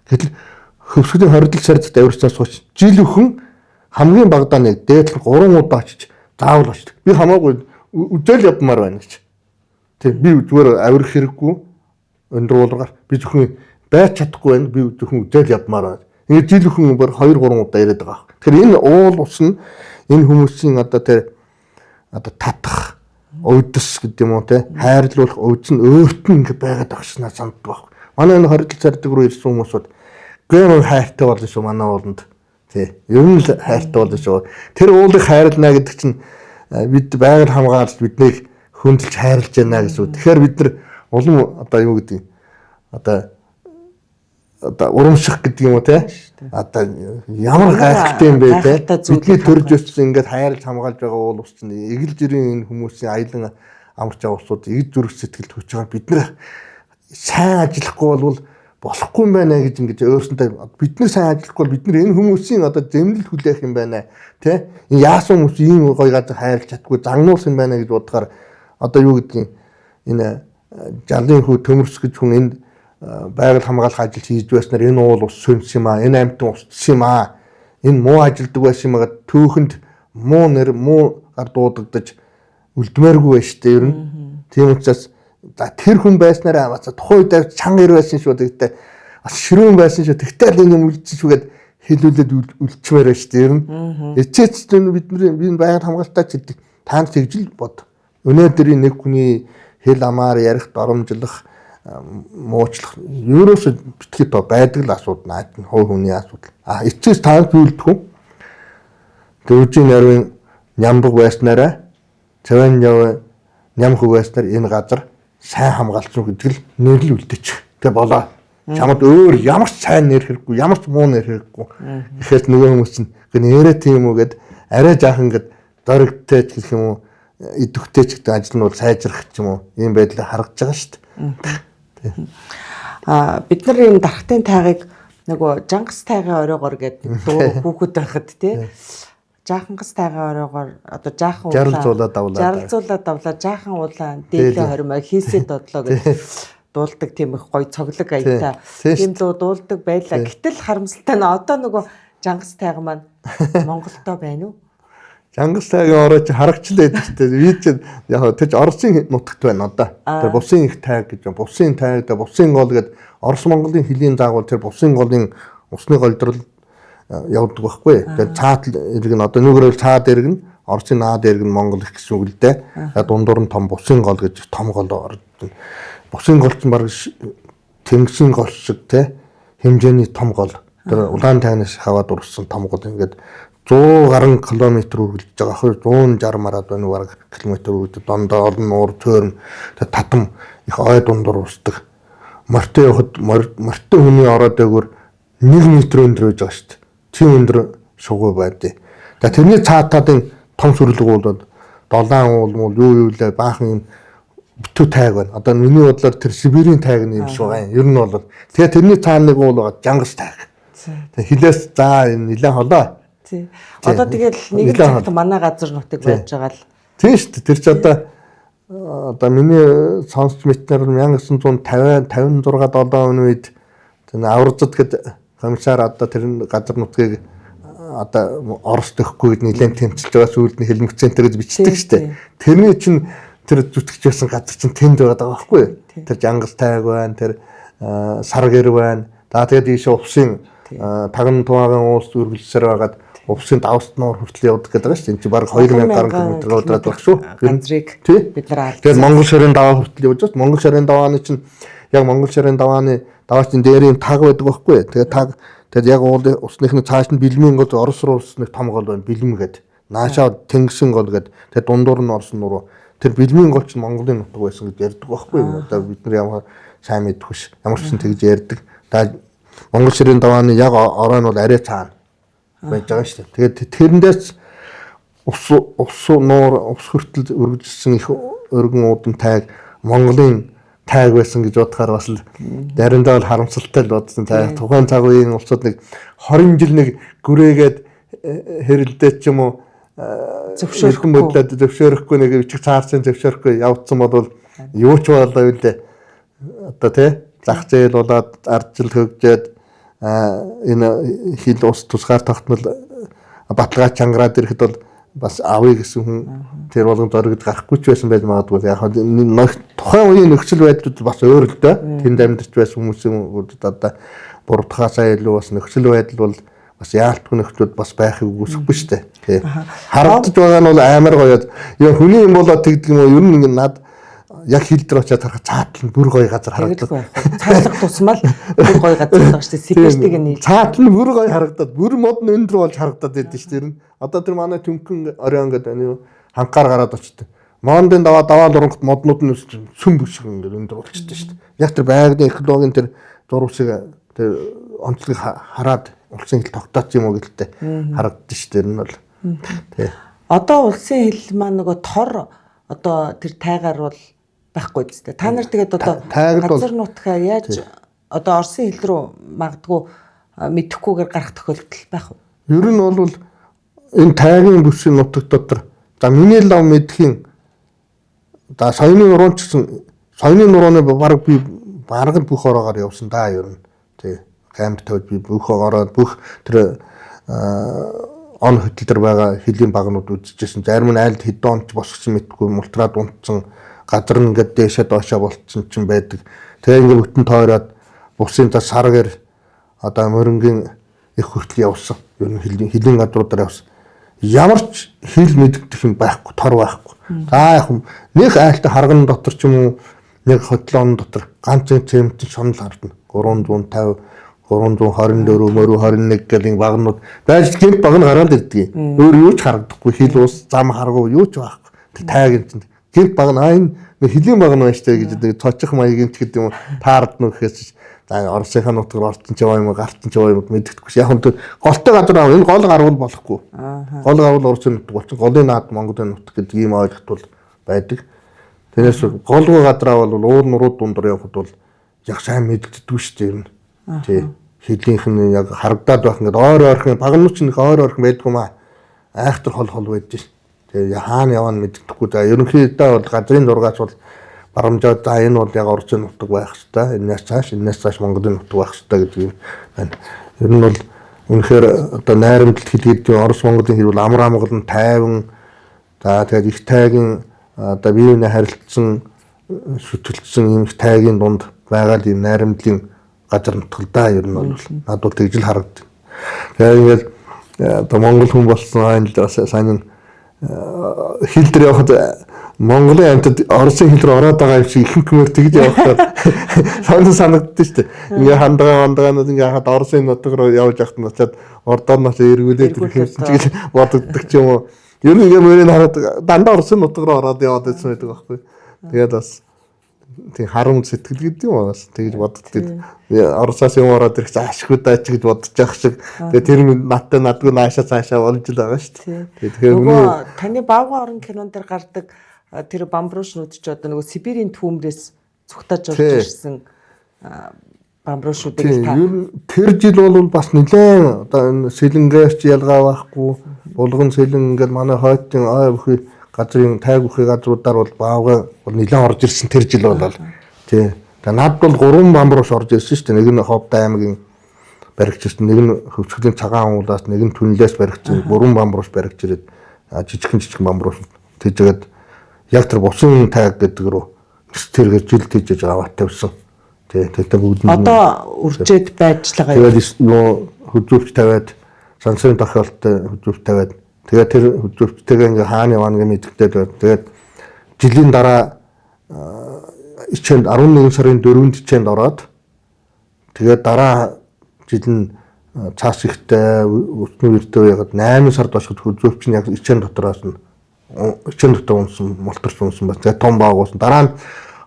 Гэтэл хөвсгөлийн 27 сард авирснаас хойш жил өхөн хамгийн багадаа нэг дээдлэн 3 удаа очиж заавал очдог. Би хамаагүй үдэл явмаар байна гэж. Тэг би зүгээр авирах хэрэггүй өндөр уулгаар би зөвхөн байж чадахгүй байна. Би зөвхөн үдэл явмаар байна. Ингээд жил өхөн бүр 2 3 удаа яриад байгаа. Тэгэхээр энэ уул ус нь энэ хүмүүсийн одоо тэр одоо татах өвдөс гэдэг юм уу те хайрлуулах өвдөс нь өөрт нь ингээд байгаад багшнаа санддаг байхгүй. Манай энэ 27 сард руу ирсэн хүмүүсүүд гэмээр хайртай болно шүү манай ууланд. Тий. Ер нь л хайртай болно шүү. Тэр уулыг хайрлана гэдэг чинь бид байгаль хамгаалалт биднийг хөндлөж хайрлаж байна гэсэн үг. Тэгэхээр бид нар улам одоо юу гэдэг одоо урамших гэдэг юм уу те одоо ямар гайхалтай юм бэ те бидний төрж өссөн ингээд хайрлаж хамгаалж байгаа уул ус чинь эгэл жирийн энэ хүмүүсийн аялан амарч байгаа усууд эгд зүрх сэтгэлд хүч байгаа бид нар сайн ажиллахгүй бол болохгүй юм байна гэж ингэж өөрсөндөө бид нар сайн ажиллахгүй бол бид нар энэ хүмүүсийн одоо зэмлэл хүлээх юм байна те энэ яасан хүмүүс ийм гоё газар хайрлаж чадгүй загнуус юм байна гэж бодохоор одоо юу гэдгийг энэ жалын хүү төмөрс гэж хүн энэ байгаль хамгаалах ажил хийж байснаар энэ уул ус сүнс юм аа энэ амьтан устс юм аа энэ муу ажилдаг байсан юм аа түүхэнд муу нэр муу гар дуудагдаж үлдмээргүй байж тээ ер нь тийм учраас за тэр хүн байснараа бас тухайн үед чанга ир байсан шүү гэхдээ бас ширүүн байсан шүү тэгтээ л энэ юм үлдсэн шүүгээд хэлүүлээд үлдчмээр байж тээ ер нь эцээч бидний байгаль хамгаалтаач гэдэг таанд тэгжил бод өнөөдрийн нэг хүний хэл амаар ярих доромжлох муучлах ерөөсөө битгий тоо байдаг л асуудал наад нь хой хүний асуудал. Эцээс таанд биелдэх үү? Дөрвжийн нарийн нямбаг байснараа цаван яв нямх байснаар энэ газар сайн хамгаалсан гэдэг л нэрл үлдээч. Тэгээ болоо. Чамд өөр ямар ч сайн нэр хэрэггүй, ямар ч муу нэр хэрэггүй. Тэгэхэд нөгөө хүмүүс чинь нэрээ тийм үү гэд арай жаахан гэд дөрөгтэй гэх юм уу идэвхтэй ч гэдэг ажил нь бол сайжрах ч юм уу ийм байдлыг харагдаж байгаа шүү дээ. Бид нар энэ дархтын тайгыг нөгөө жангас тайгын оройгоор гэдэг дуу хүүхэд байхад тий жаахангас тайгын оройгоор одоо жаахан жаралзуулаад давлаа жаахан улаан дээлээ хормоо хийсээ додлоо гэж дуулдаг тийм их гоё цоглог аятай тийм лөө дуулдаг байлаа. Гэтэл харамсалтай нь одоо нөгөө жангас тайга маань Монголдоо байна уу? Жангас тайгийн орой чи харагчлаа гэдэг чинь би чинь яг тэр Оросын нутагт байна одоо. Тэр бусын их тайг гэж бусын тайг дээр бусын гол гэдэг Орос Монголын хөлийн дагуу тэр бусын голын усны голдрол явдаг байхгүй. Тэр цаатал иргэн одоо нүгэрэл цаад иргэн Оросын наад иргэн Монгол их гэсэн үг л дээ. Дундуур нь том бусын гол гэж том гол ордог. Бусын гол чинь баг тэнгисийн гол шиг те хэмжээний том гол. Тэр улаан тайнаас хаваад урсан том гол ингээд 100 гаруй километр үргэлж байгаа хөө 160 мараад байна уу километр үргэлж дондоо олон нуур төөрн тэр татам их ой дундуур урсдаг. Морьтой явахад морьтой хүний ороод өгөр 1 м өндөр байж байгаа шүү дээ. Тийм өндөр шугуу байдیں۔ За тэрний цаатаадын том сүрлэг болоод долоон уул мул юу лээ баахан битүү тайг байна. Одоо миний бодлоор тэр Сибирийн тайг юм шиг байна. Ер нь бол тэгээ тэрний цааныг бол жангас тайг. Хилээс за энэ нэлээд холоо. Тий. Одоо тэгэл нэг цагт манай газар нутаг байж байгаа л. Тийм шүү дээ. Тэр чи одоо миний сонсч мэднээр 1950 56 7 оны үед тэр аварзад гэдэг комиссар одоо тэр газар нутгийг одоо Орос төгөхгүй гэд нэлээд тэмцэлж байгаа сүүлд нь хэлмэгцэнтэй гэж бичдэг шүү дээ. Тэрний чинь тэр зүтгэж байсан газар чинь тэнд байгаа байхгүй юу? Тэр жангас тайг байна, тэр саргэр байна. За тэгээд ийшээ увсын таган туугаан уус үргэлжсээр байгаад увсын давст нуур хүртэл явдаг гэдэг байгаа шүү дээ. Энд чинь баг 2000 гаруй км удаад байх шүү. Газрыг бид нар аль. Тэгээд Монгол ширийн даваа хүртэл явж байгаа. Монгол ширийн давааны чинь яг Монгол ширийн давааны даваачийн дээрийн таг байдаг байхгүй. Тэгээд таг тэгээд яг усныхны цааш нь бэлмийн гол Орос руу усных том гол байна. Бэлэм гэдэг. Наашаа тэнгисийн гол гэдэг. Тэгээд дундуур нь Орос нуруу. Тэр бэлмийн гол чинь Монголын нутаг байсан гэж ярьдаг байхгүй. Одоо бид нар ямар сайн мэдэх биш. Ямар ч юм тэгж ярьдаг. Монгол ширийн давааны яг орой нь бол арай цаана байж байгаа шүү дээ. Тэгээд тэрэндээс ус нуур ус хүртэл өргөжсөн их өргөн уудам тайг Монголын тайг байсан гэж бодохоор бас л заримдаа бол харамсалтай л бодсон. Тухайн цаг үеийн улсууд нэг 20 жил нэг гүрээгээд хэрэлдээд ч юм уу зөвшөөрөхгүй нэг өчиг цаарчин зөвшөөрөхгүй явцсан бол юу ч болоо юу лээ. Одоо тий зах зээл болоод ардчил хөгжөөд энэ хил ус тусгаар тогтмол баталгаа чангараад ирэхэд бол бас авъя гэсэн хүн тэр болгон зоригд гарахгүй ч байсан байж магадгүй. Яг тухайн үеийн нөхцөл байдлууд бас өөр л дээ. Тэнд амьдарч байсан хүмүүсийн одоо бурдхаасаа илүү бас нөхцөл байдал бол бас яалтгүй нөхцөлд бас байхыг үгүйсэхгүй шүү дээ. Харагдаж байгаа нь бол амар гоёд. Яг хүний юм болоод тэгдэг юм уу? Ер нь ингэ над яг хил дээр очиад харах цаатал нь бүр гоё газар харагдав. Цаатлах тусмал бүр гоё газар байгаа шүү дээ. Сибиртиг нэг. Цаатал нь бүр гоё харагдаад, бүр мод нь өндөр болж харагдаад байдсан шүү дээ. Одоо тэр манай Түнхэн оройн гэдэг нэг хангаар гараад очтой. Мондын даваа луранхт моднууд нь сүм бүшиг ингээд өндөр болчихсон шүү дээ. Яг тэр байгалийн экологийн тэр зурвшиг тэр онцлог хараад улсын хил тогтооч юм уу гэлтэй харагдсан шүү дээ. Энэ бол тий. Одоо улсын хил маань нөгөө тор одоо тэр тайгаар бол байхгүй зү. Та нар тэгээд одоо газар нутгаа яаж одоо Оросын хил рүү магадгүй мэдэхгүйгээр гарах тохиолдол байх уу? Ер нь бол энэ тайгийн бүсийн нутаг дотор за миний лав мэдхийн за соёны нурууч гэсэн соёны нурууны баг би бараг бүх ороогоор явсан да ер нь. Тий. Камп төвд би бүх ороод бүх тэр он хөтөлдөр байгаа хөлийн багнууд үзчихсэн. Зарим нь айлд хэдэн онч босгосон мэдгүй мултраад унтсан газар нь ингээд дээшээ доошоо болцсон ч юм байдаг. Тэгээ ингээд бүтэн тойроод бусын та саргэр одоо мөрөнгийн их хүртэл явсан. Ер нь хөлийн гадруудаар явсан. Ямар ч хил мэддэх юм байхгүй, тор байхгүй. За яг нэг айлтай харган дотор ч юм уу нэг хотлон дотор ганцхан цемент шонол хардна. 350 324 мөрөө 21 гэх багнууд байж гинт баг нь гараад ирдэг. Өөр юу ч харагдахгүй хил ус зам харгуу юу ч байхгүй. Тэр тайг юм. Гинт баг нь энэ хөлийн баг нь байна штэ гэж цочих маягийн ч гэдэг юм таард нөх гэхээс За Оросынхаа нутгаар орчин ч яваа юм гартан ч яваа юм мэддэггүй. Яг нь голтой газар аа энэ гол гарвал болохгүй. Гол гарвал Оросын нутаг болчих. Голын наад Монголын нутаг гэдэг ийм ойлголт бол байдаг. Тэрээс голгүй газар бол уур нурууд дундор явхад бол яг сайн мэддэгддэг шүү дээ ер нь. Тий. Хилийнх нь яг харагдаад байх ингээд ойрхон багнууч нэг ойрхон байдгүй маа. Айхтар хол байж шин. Тэгээ хаана яваа мэддэггүй. За ерөнхийдөө бол газрын зургаач бол барамжаад за энэ бол яг Оросын нутаг байх хэвээр. Энээс цааш Монголын нутаг байх хэвээр гэдэг юм байна. Ер нь бол үнэхээр одоо найрамдалт хэлгээд Орос Монголын хэрүүл амар амгалан тайван за тэгээд их тайгийн одоо биеийн харилцсан шүтгэлцсэн юм их тайгийн дунд байгаа л юм найрамдлын газар нутгалдаа ер нь бол над бол тэгж л харагдав. Тэгээд ингээд одоо Монгол хүн болсон сайн хил дээр явахад Монголын амьтад Оросын хил рүү ороод байгаа юм шиг ихэнх хүмүүс тэгж явахаар санагддаг шүү дээ. Ингээ хандагаанууд ингээ хаад Оросын нутаг руу явж явахт нь очиад ордоор нь эргүүлээд ирэх юм шиг бодогддог ч юм уу. Ер нь ингээ мөрийг хараад дандаа Оросын нутаг руу ороод яваад байсан байдаг байхгүй. Тэгээд бас тийм харамт сэтгэл гэдэг юм уу бас тэгж боддогд. Оросоос юм ороод ирэх ашиггүй даач гэж бодож явах шиг. Тэгээд тэр надтай надгүй наашаа цаашаа болж л байгаа шүү дээ. Тэгэхээр таны Баавган орон кинон дээр гардаг тэр бамбруушнууд ч одоо нөгөө Сибирийн түүмрээс цугтаж орж ирсэн бамбруушнуудыг тэр жил бол бас нэлээд одоо энэ сэлэнгээс ялгаа байхгүй булган сэлэн ингээд манай хойдын ой бүхий газрын тайг бүхий газруудаар бол Баавган бол нэлээд орж ирсэн тэр жил бол тий. Тэгээ над бол 3 бамбрууш орж ирсэн шүү дээ. Нэг нь Ховд аймгийн баригчсан, нэг нь Хөвчгөлийн цагаан уулаас, нэг нь Түнлээс баригчсан 3 бамбрууш баригч ирээд жижигхэн бамбрууш тэжгээд яг тэр бусын тайг гэдэг рүү тэргээр жилд хийж аваад тавьсан. Тэгээд бүгд одоо үржээд байж л байгаа. Тэгээд нөө хөдөлгөвч тавиад сансрын тохиолдолтой хөдөлгөвч тавиад тэгээд тэр хөдөлгөвчтэйгээ ингээ хаана явна гэж мэддэг. Тэгээд жилийн дараа 11 сарын 4-нд хичээнд ороод тэгээд дараа жил нь цааш ихтэй өчнөө үрдөө ягаад 8 сард очоод хөдөлгөвч нь яг хичээн дотроос нь хичээн дотор унсан мултарч унсан бас тэгээд том баагуулсан. Дараа нь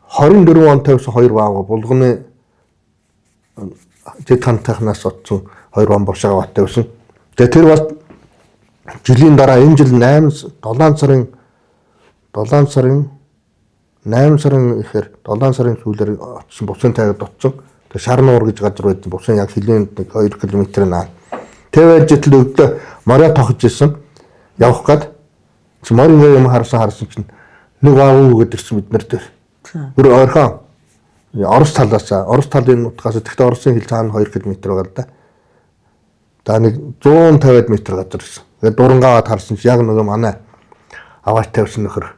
24 он тавьсан 2 баага булганы жид хантахнаас отсон 2 бамбаршаа бат тавьсан. Тэгээд тэр бас жилийн дараа энэ жил 8 сарын ихээр 7 сарын сүүлээр очсон бусын тайгад очсон. Тэгээд Шарнуур гэж газар байсан. Бусын яг хилийн 2 км наа. Тэвэж житэл өглөө моря тохиж ирсэн. Явах гээд чи морин юм харсан чинь нэг аав өгöd ирсэн бид нар дээр. Гэр ойрхон Орос талын нутгаас тэгтээ Оросын хил цаана 2 км байгаа л да. За нэг 150 м газар ирсэн. Тэгээд дурангаад харсан чи яг нөгөө манай аваач тавьсан нөхөр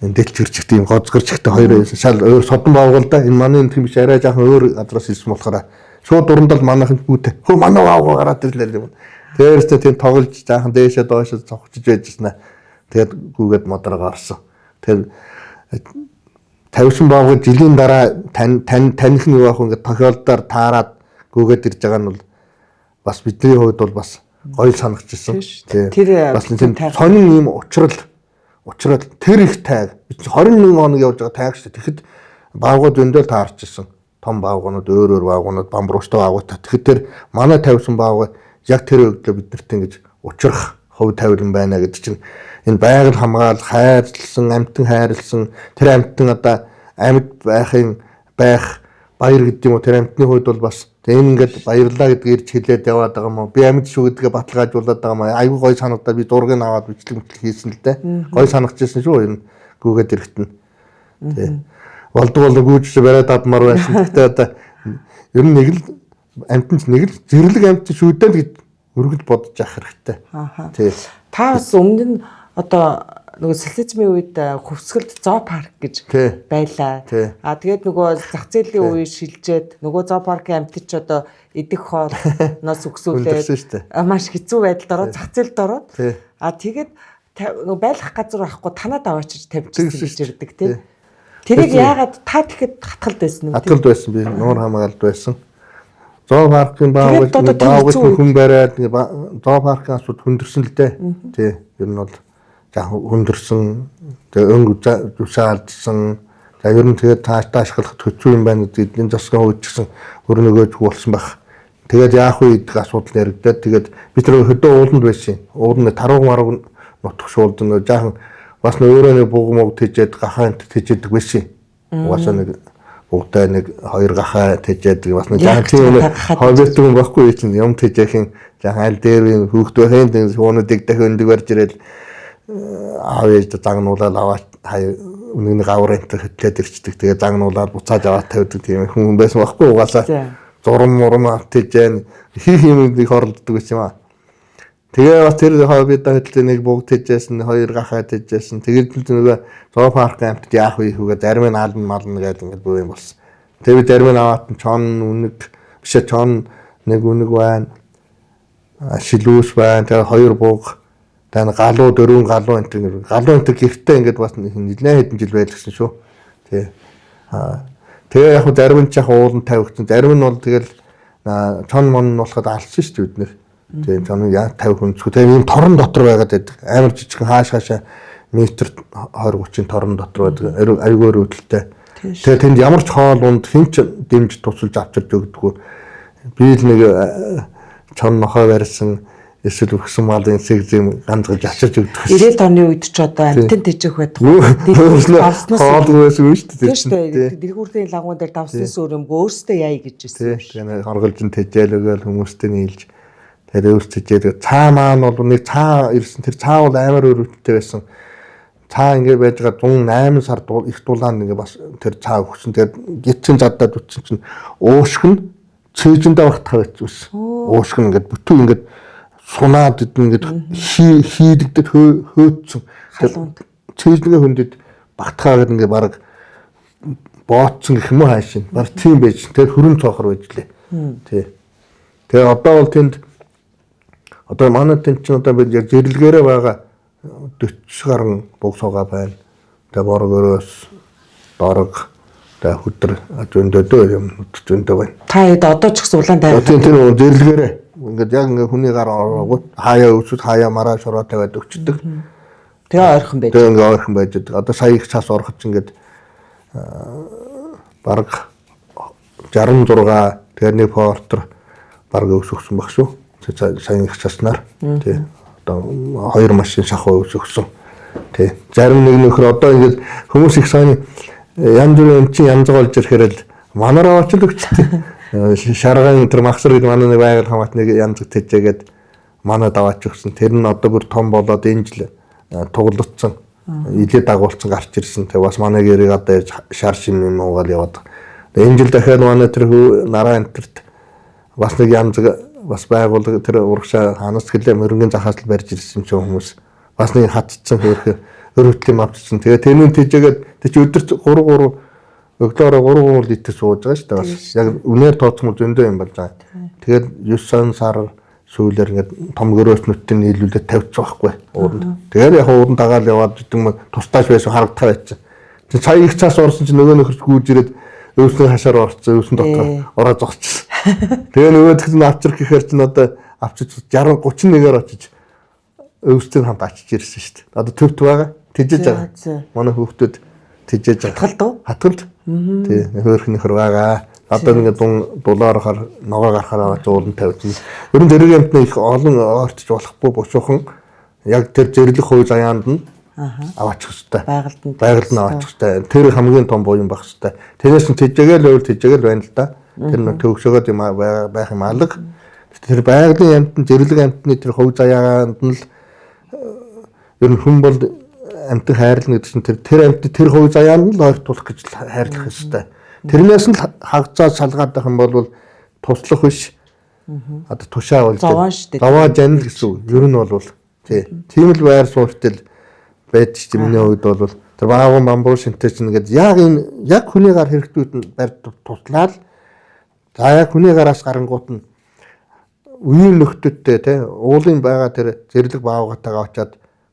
энэ дэлж гэрчигт юм гоцгэрчигтэй 2 шал өөр содон баавгал да. Энэ манай юм биш арай жаахан өөр газраас ирсэн болохоор шууд дурандал манайхан гүтээ. Хөө манай баавгаа гараад ирлээ юм. Тэрсээ тийм тоглож жаахан дээшээ доошоо цогчж байжснаа. Тэгээд гүгээд модороо орсон. Тэгээд тавьсан баавгад жилийн дараа таних нь юу ах ингээд тохиолдоор таарад гүгээд ирж байгаа нь бол бас бидний хувьд бол бас гоё санагдчихсан. Тэр бас тийм сонин юм учрал тэр их тайг 21 хоног явж байгаа тайг шүү дээ. Тэгэхэд баавгууд өндөө таарчихсан. Том баавгууд өөр баавгууд бамбрууштай баавгууд. Тэгэхэд тэр манай тавьсан баавга яг тэр өглөө биднэрт ингэж учрах хувь тавилан байна гэдэг чинь энэ байгаль хамгаалал хайрлсан амьтан хайрлсан тэр амьтан одоо амьд байх баяр гэдэг юм уу тэр амьтны хувьд бол бас энэ ингээд баярлаа гэдгээр ирж хэлээд яваад байгаа юм уу би амьд шүү гэдгээ баталгаажуулаад байгаа юм аа айгүй гой санагдаа би дургийг аваад бичлэг хийсэн л дээ гой санагдчихсан шүү энэ гүгээд ирэхт нь тий болдгоо гүйж бариад авмаар байсан гэхдээ одоо ер нь нэг л амьтан нэг л зэрлэг амьтан шүү дээ гэж өргөж бодож явах хэрэгтэй тий та бас өмнө нь одоо нөгөө социализмын үед хөвсгөлд зоопарк гэж байлаа. Тэгээд нөгөө зах зээлийн үе шилжээд нөгөө зоопаркын амьтад ч одоо идэх хоолноос өксүүлээд маш хэцүү байдалд ороод зах зээлд ороод тэгээд нөгөө байлгах газар байхгүй танаад аваачиж тавьчихсан гэж ирдэг тий. Тэрийг яагаад та тэгэхэд хатгалд байсан юм бэ? Хатгалд байсан би нуур хамгаалалт байсан. Зоопаркын баавал хүн бариад зоопаркын асууд хүндэрсэн л дээ. Тий. Ер нь бол хүндэрсэн тэгээ өнгө зүсаалдсан За ер нь тэгээд тааштай ашиглах төцөө юм байна гэдэг эдийн засгийн хувьд ч гэсэн өрнөгөөж болсон байх. Тэгээд яах вэ гэдэг асуудал яригдаад тэгээд бид тэр хөдөө ууланд байсан. Ууланд тарууг марууг нутах шуулд нэг жаахан бас өөрөө нэг буг мог тэжээд гахаанд тэжээдэг байсан. Угаасаа нэг бүгдээ нэг хоёр гахаа тэжээдэг бас нэг жаахан тийм нэг хоббит юм баггүй чинь юм тэжээхийн жаахан аль дээр хүүхдүүд хэн хуунуудыг дахин өндөг барьж ирэл аав ээж загнуулаад аваад нэг гаврын хөтлөөд ирчдэг. Тэгээд загнуулаад буцааж аваад тавьдаг тийм хүн байсан баггүй угаасаа. Зурм автэж хийх юмыг хорлдог гэж юм аа. Тэгээ бас тэр хоббидаа хөдлөө нэг бүгд тэжээсэн, хоёр гахаа тэжээсэн. Тэгээд нөгөө зоо парк амтд яах вэ хүүгээ зарим нь алан мална гэдэг ингээд бөө юм болсон. Тэгээ би зарим нь аваад чон үнэг бишээ чон нэг үнэг байна. Шилүүс байна. Тэгээ хоёр бууг тань галуу дөрвөн галуу энэ гэртээ ингээд бас нэлээд хэдэн жил байлгсан шүү. Тэгээ яг зарим нь чах уулан тавигдсан. Зарим нь бол тэгэл чон мон нь болоход алсан шүү дээ бид нэр. Тэгээ чон яа 50 хүнцгүй. Тэгээ ийм торон дотор байгаад байдаг. Амар жижигхэн хаашаа метр 20-30 торон дотор байдаг. Айгуур үүдэлтэй. Тэгээ тэнд ямар ч хоол унд хинч дэмж тусалж авчирч өгдөггүй. Би л нэг чон нохой барьсан эсвэл өгсөн малын сэгзэм ганцгаж авчирч өгдөг. 90-р оны үед ч одоо амтэн тэжээх байдаг. Хоол байсан шүү дээ. Тийм шүү дээ. Дэлгүүрийн лагуун дээр давсны сүрэмг өөртөө яая гэж хэлсэн. Тийм хорголж нь тэжээл өгөөл хүмүүстэй нийлж тэр өөрт тэжээд цаа маань бол нэг цаа ирсэн тэр цаа бол амар өрөвдөлтэй байсан. Цаа ингэ байж байгаа 108 сар их дулаан ингээ бас тэр цаа өгсөн. Тэгээд гитсэн задаад үтсэн чинь уушг нь цээжиндээ багтах байсан. Уушг нь ингээ бүтэн ингээ сунаад ингээд хийдэгдэд хөөцсөн. Цээжнээ хөндөд багтахаагаад ингээд баг бооцсон гэх юм уу хаашин. Баг тийм байж. Тэр хөрөн цоохор байж лээ. Тий. Тэгээ одоо бол тэнд одоо манай тэнд чинь одоо бид зэрлэгээрээ байгаа 40 гаруй буг суугаа байна. Тэгээ борог өрөөс дорог тэгээ хөдөр зөндөө юм зөндөө байна. Та хэд одоо ч гэсэн улаан тайван. Тэр зэрлэгээрээ ингээд яг ингээд хүний гар ороогүй хаяа өсөд хаяа мараа шороо тавиад өгчдөг. Тэгээ ойрхон байж. Тэгээ ингээд ойрхон байж байгаа. Одоо сая их цаас ороход ингээд бараг 66 тэгээ нэг портер бараг өсөсөн баг шүү. Сая их цааснаар тий. Одоо 2 машин шахуу өсөсөн. Тий. Зарим нэг нөхөр одоо ингээд хүмүүс их сайн янз бүрийн чи янз болж ирэхээр л манараа очил өгчтэй. Шарган тэр махсар гэдэг манай нэг байгаль хамаатныг янз тэжээгээд манай даваач өгсөн. Тэр нь одоо бүр том болоод энэ жил туглагдсан. Илээ дагуулсан гарч ирсэн. Тэг бас манай гэрийг одоо шар шим юм уугаал яваад. Энэ жил дахиад манай тэр нараа энтерт бас нэг янз бас байгуулга тэр урагшаа ханаас гэлээ мөрөнгөний захаас л барьж ирсэн ч хүмүүс. Бас нэг хатцсан хөөрхө өрөвтлийн авчсан. Тэгээ тэрний тэжээгээд тэг чи өдөрт 3 өглөөрөө 3 литр сууж байгаа шүү дээ. Бас яг үнээр тооцмол зөндөө юм болж байгаа. Тэгээд 9 сар сүүлээр ингээд том гөрөөснөттэй нийлүүлээд тавьчих байхгүй ууранд. Тэгээд яг ууранд дагаал яваад гэдэг юм тусдаач байсан харагдтаа байцсан. Тэг сая их цаас орсон чинь нөгөө нөхөрч гүйж ирээд өвсний хашаар орсон, өвсөн дотор ороо зогсчихсон. Тэгээ нөгөөдх нь авчрах гэхээр чинь одоо авчиж 60 31-ээр очиж өвстэй хамт ачиж ирсэн шүү дээ. Одоо төвт байгаа. Тэжээж байгаа. Манай хүүхдүүд тэжээж байгаа. Хатгалд. Тий, хөөрхнөхөр байгаа. Одоо ингээд дулаарахаар ногоо гарахаар уулан тавьж. Ер нь зэрэг амтны их олон ойртож болохгүй бушуухан яг тэр зэрлэг хувь заяанд нь аваачих хэвээр. Байгальд нь аваачих хэвээр. Тэр хамгийн том буян байх хэвээр. Тэрээс нь тэжээгээл байна л да. Тэр нэг төгсөгөөд юм байх юм алга. Тэр байгалийн амтны зэрлэг амтны тэр хувь заяанд нь л ер нь хүн бол амтыг хайрлна гэдэг чинь тэр амтны тэр хувь заяанд нь л ойртуулах гэж хайрлах хэвээр. Тэрнээс нь хагцаа салгаад байх юм бол туслах биш. Одоо тушаа бол даваа жанил гэсэн үг. Ер нь бол тийм л байр суурьтай байдаг шүү дээ. Миний хувьд бол тэр баахан бамбуу шинтэй чинь ингээд яг хүний гар хэрэгтүүд нь барьд туслаад за яг хүний гараас гарангуут нь үеийн нөхдөдтэй те уулын байгаа тэр зэрлэг баавгатайгаа очиад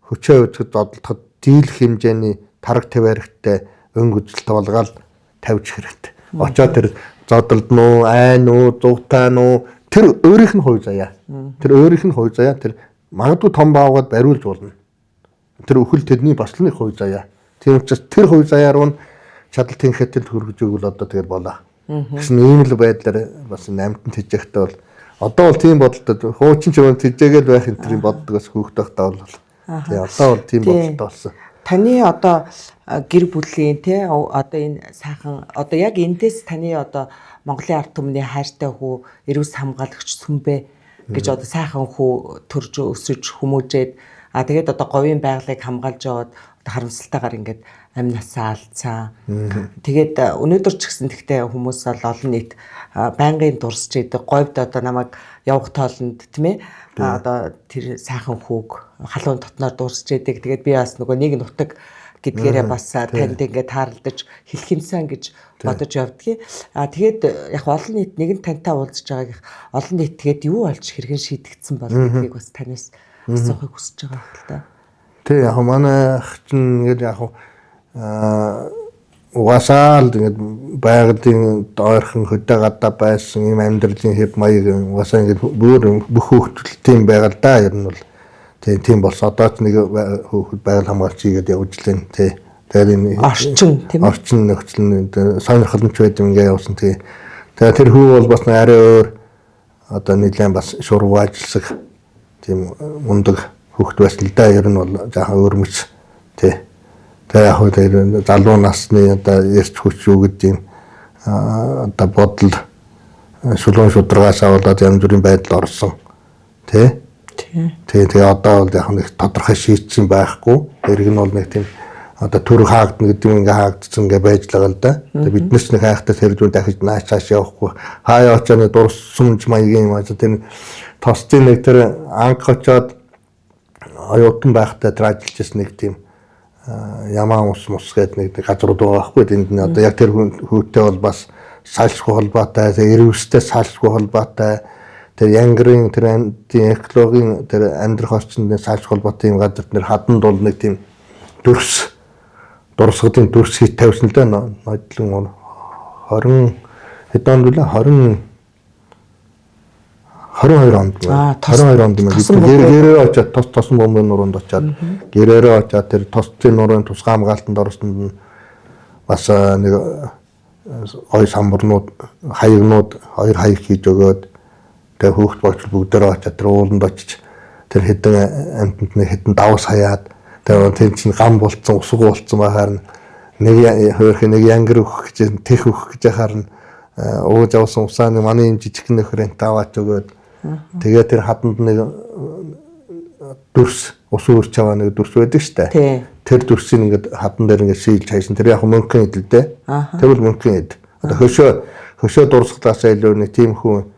хөчөө үзэхэд зодтолдоход дийлэх хэмжээний тараг тавиархтай өнгөжлөлт болгоод тавьж хэрэгтэй. Очоод тэр зодолд нуу, айн нуу, зугтаа нуу тэр өөрийнх нь хувь заяа. Тэр магадгүй том баавгаад бариулж болно. Тэр өхөл тэрний бослоны хувь заяа. Тийм учраас тэр хувь заяар нь чадал тэнхэтэл хүргэж өгвөл одоо тэгээд болоо. Гэсэн ийм л байдлаар бас амтнд хийжэхдээ бол одоо бол тийм бодолтой хуучин ч юм тийжээгээл байх энэ төрлийн боддгоос хүүхд байхдаа бол тий одоо бол тийм бодолтой болсон. Таны одоо гэр бүлийн те одоо энэ сайхан одоо яг эндээс таны одоо Монголын ард түмний хайртай хүү эрүүс хамгаалагч сүмбэ гэж одоо сайхан хүү төрж өсөж хүмүүжээд тэгээд одоо говийн байгалыг хамгаалж яваад харамсалтайгаар ингээд амь насаа алдсан. Тэгээд өнөөдөр ч гэсэн тэгтээ хүмүүс бол олон нийт байнгын дурсж идэг говьд одоо намайг явах тоолонд тийм ээ одоо тэр сайхан хүүг халуун дотноор дурсж идэг. Тэгээд би бас нөгөө нэг нутаг гэдгээрээ бас танд ингээд тааралдаж хэлэх юмсан гэж бодож явдгийг. Тэгээд яг олон нийт нэгэн тантай уулзж байгааг олон нийт тэгээд юу болж хэрхэн шийдэгдсэн бол гэдгийг бас танаас асуухыг хүсэж байгаа хэрэг л та. Тэг яг манай ах чинь ингээд яг угаасаа л ингээд байгалийн ойрхон хөдөө гадаа байсан юм амьдралын хэв маяг угаасаа ингээд бүх хөвгөлтийн байгаль да ер нь бол тийм болсон. Одоо ч нэг хүүхэд байгаль хамгаалч хийгээд явж лэн тий. Тэгээд энэ орчин тийм орчин нөхцөл сонирхолтой байд юм ингээд явсан тий. Тэгээд тэр хүү бол бас арай өөр одоо нэлээд бас шургуу ажилласаг тийм мундаг хүүхэд байсан л да. Ер нь бол жаахан өөрмөц тий. Тэгээд яг хөө залуу насны одоо эрч хүч юу гэдэг юм одоо бодол шулуун шударгаас аваад янз бүрийн байдал орсон тий. Тэгээ одоо бол яг нэг тодорхой шийдсэн байхгүй. Эрг нь бол нэг тийм одоо төрөг хаагдана гэдэг юм ингээ хаагдсан ингээ байж л байгаа л да. Тэгээ биднес нэг хайхтаа тэржүүн дахиж нааш цааш явахгүй. Хаяа очоод дурсамж маягийн юм аа тэр тосцын нэг тэр анх очоод оюутан байхдаа тэр ажиллаж ирсэн нэг тийм ямаа ус гэдэг нэг газрууд байгаа байхгүй. Тэнд нь одоо яг тэр хүүтэй бол бас салшгүй холбоотой, эрүүстэй салшгүй холбоотой тэр янгрын тэр экологийн тэр амьдрах орчинд салж холбоотой юм газар нэр хаданд бол нэг тийм дурсгалын дүрс хит тавьсан л да. Нодлон 20 хэд онд вэ? 22 онд. 22 онд юм гэрээрээ очоод тосон бомбын нуруунд очоод гэрээрээ очоод тэр тосцын нурууны тусгай хамгаалтанд орсонд нь бас нэг ой самбарнууд хаягнууд хоёр хаяг хийж өгөөд тэгээ хүүхд болчл бүгдээрээ очоод тэр ууланд очиж тэр хэдэн амтнд нэг хэдэн давс хаяад тэгээ тэр чинь гам болцсон усгүй болцсон байхаар нэг хөөрхөн нэг янгэр өгөх гэж тех өгөх гэж харна ууж авсан усааны манай юм жижигхэн нөхрөнд таваач өгөөд тэгээ тэр хаданд нэг дүрс ус өөрч аваа нэг дүрс байдаг штэ. Тэр дүрсийг ингээд хадан дээр ингээд шийлж хайсан. Тэр яг мөнгөн идэл дээ. Тэр бол мөнгөн ид. Одоо хөшөө дурсгалаасаа илүү нэг тийм хүн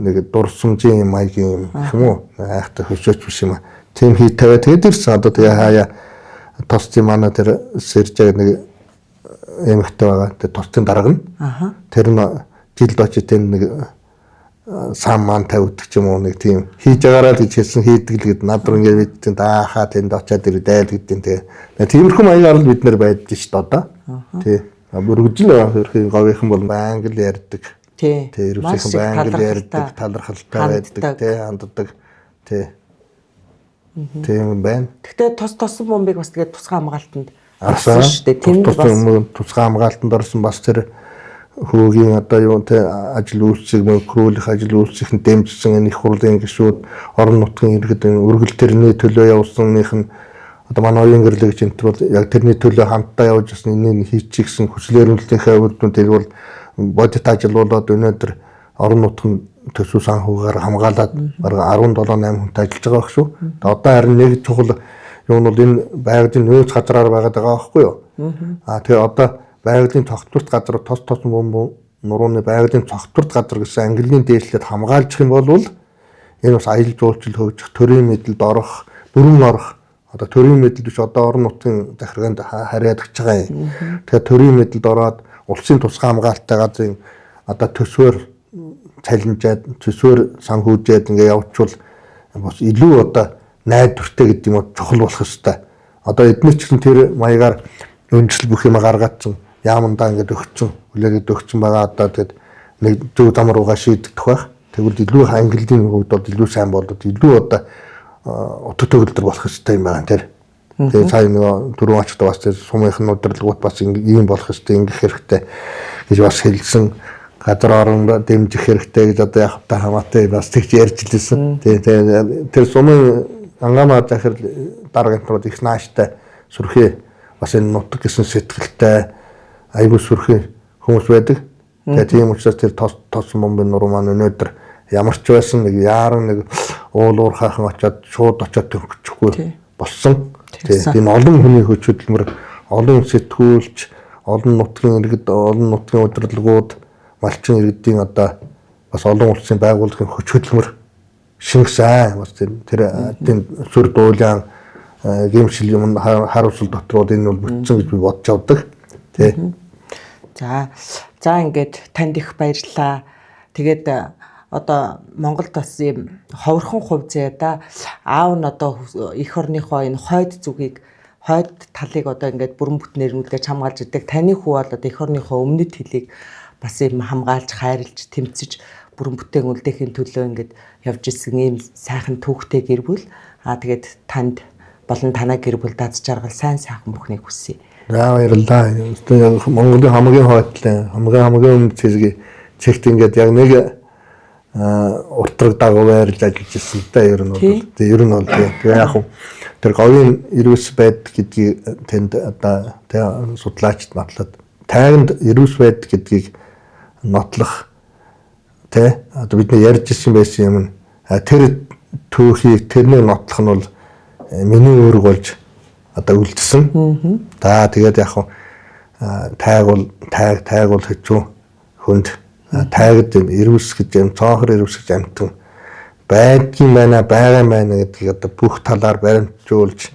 нэг дурсамжийн маягийн юм уу? Айхтар хөшөөч биш юм аа. Тийм хий тавиад тэгээд ирсэн. Одоо тэгээ хаяа тосцын манай тэр сэржээ нэг эмэгтэй байгаа. Тэр тосцын дарга нь. Тэр нь жилд очиж тэр нэг сам маань тавьдаг ч юм уу нэг тийм хийж байгаараа гэж хэлсэн хийдэг л гэд над руу ингээд бид даахаа тэнд очиад ирээд гэдэг тэгээ. Тиймэрхүү маягаар л бид нэр байдаг шүү дээ одоо. Тий. Бүргэжил хөрхийн говийнхан бол байнга л ярьдаг. Тий. Ерөөсөйхэн байнга л ярьдаг, талархалтай байдаг, тий, ханддаг. Тий. Тийм байна. Гэхдээ тосон бомбыг бас тэгээд тусгай хамгаалтанд орсон шүү дээ. Тэнд бас тусгай хамгаалтанд орсон бас тэр хүүгийн одоо юунтэй ажил үйлчлэг мөнгөрүүлэх ажил үйлчлэхэнд дэмжсэн энэ их хурлын гишүүд орон нутгийн иргэд өргөл тэрний төлөө явуулсаных нь одоо манай оюун гэрлэгч энэ бол яг тэрний төлөө хамтдаа явж гэсэн энийг хийчихсэн хүсэл эрмэлзлийнхээ үр дүн тэр бол бодит ажил болоод өнөөдөр орон нутгийн төсөв санхүүгээр хамгаалаад бараг 17-8 хүнтэй ажиллаж байгаа шүү. Одоо харин нэг чухал юм бол энэ байгалийн нөөц газраар байгаа байхгүй юу? Тэгээ одоо байгалийн цогтворт газар тос бомб нурууны байгалийн цогтворт газар гэсэн ангиллын дээшлэлд хамгаалж юм бол энэ бас аялал жуулчлал хөгжих, төрийн мэдэлд орох, бүрэн орох одоо төрийн мэдэлд биш одоо орон нутгийн захиргаанд харьяад өгч байгаа юм. Тэгэхээр төрийн мэдэлд ороод улсын тусгай хамгаалалттай газрын одоо төсвөр цалинжаад, төсвөр санхүүжээд ингээ явуучвал бас илүү одоо найдвартай гэдэг юм уу чухал болох ёстой. Одоо эдгээр ч гэсэн тэр маягаар өнжил бүх юм гаргацсан яамандаа ингээд өгцөн, хүлээгээд өгцөн байгаа одоо тэгэд нэг зөв зам руугаа шийдэгдэх байх. Тэгвэл илүү ангиллын хувьд бол илүү сайн болоод илүү одоо утга төгөлдөр болох хэрэгтэй юм байна тэр. Тэгээ цаа нэг дөрөв очтой бас сумынхын удирдлагууд бас ийм болох хэрэгтэй ингэх хэрэгтэй гэж бас хэлсэн. Газар орондоо дэмжих хэрэгтэй гэж одоо яхавтаа хамаатай бас тэгж ярьж лээсэн. Тэгээ тэр сумын ангамаа захир даргантууд их нааштай сүрхээ бас энэ нутаг гэсэн сэтгэлтэй аюул сүрхээ хүмүүс байдаг. Тэгээ тийм учраас тэр тос момбын нуруу маань өнөөдөр ямар ч байсан нэг яаран нэг уул уурхайхан очиод шууд очиод төгсөхгүй болсон. Тийм олон хүний хүч хөдөлмөр, олон сэтгүүлч, олон нутгийн иргэд, олон нутгийн удирдлагууд, малчин иргэдийн одоо бас олон улсын байгууллагын хүч хөдөлмөр шингэсэн. Бас тэр сүр дуулаан гэмшил юм харуулсал дотрууд энэ бол бүтсэн гэж би бодож авдаг. Тий. За ингээд танд их баярлалаа. Тэгээд одоо Монголд бас юм ховорхон хувь заяада аав нь одоо эх орныхоо энэ хойд зүгийг хойд талыг одоо ингээд бүрэн бүтнээр нүдгэж хамгаалж идэг. Таны хүү бол одоо эх орныхоо өмнөд хэлийг бас юм хамгаалж, хайрлж, тэмцэж бүрэн бүтээн үлдээхийн төлөө ингээд явж исэн ийм сайхан түүхтэй гэр бүл. Тэгээд танд болон танай гэр бүл даз жаргал сайн сайхан бүхнийг хүсье. Баярлалаа. Монголын хамгийн хойдлын хамгийн өмнөд хэсгийн чигт ингээд яг нэг уртраг дагуу байрлаж ажиллаж ирсэн та ер нь бол тэгээ яг тэр говийн ирүүс байд гэдгийг тэнд одоо тэгээ судлаачд батлаад тайганд ирүүс байд гэдгийг нотлох тэ одоо бидний ярьж ирсэн байсан юм тэр түүхийг тэрний нотлох нь бол миний үүрэг болж одоо үлдсэн. Тэгээд яг тайг бол хэцүү хүнд тайгд ирүүс гэж юм цоохор ирүүс гэж амтан байдгийн байна гэдгийг одоо бүх талаар баримтжуулж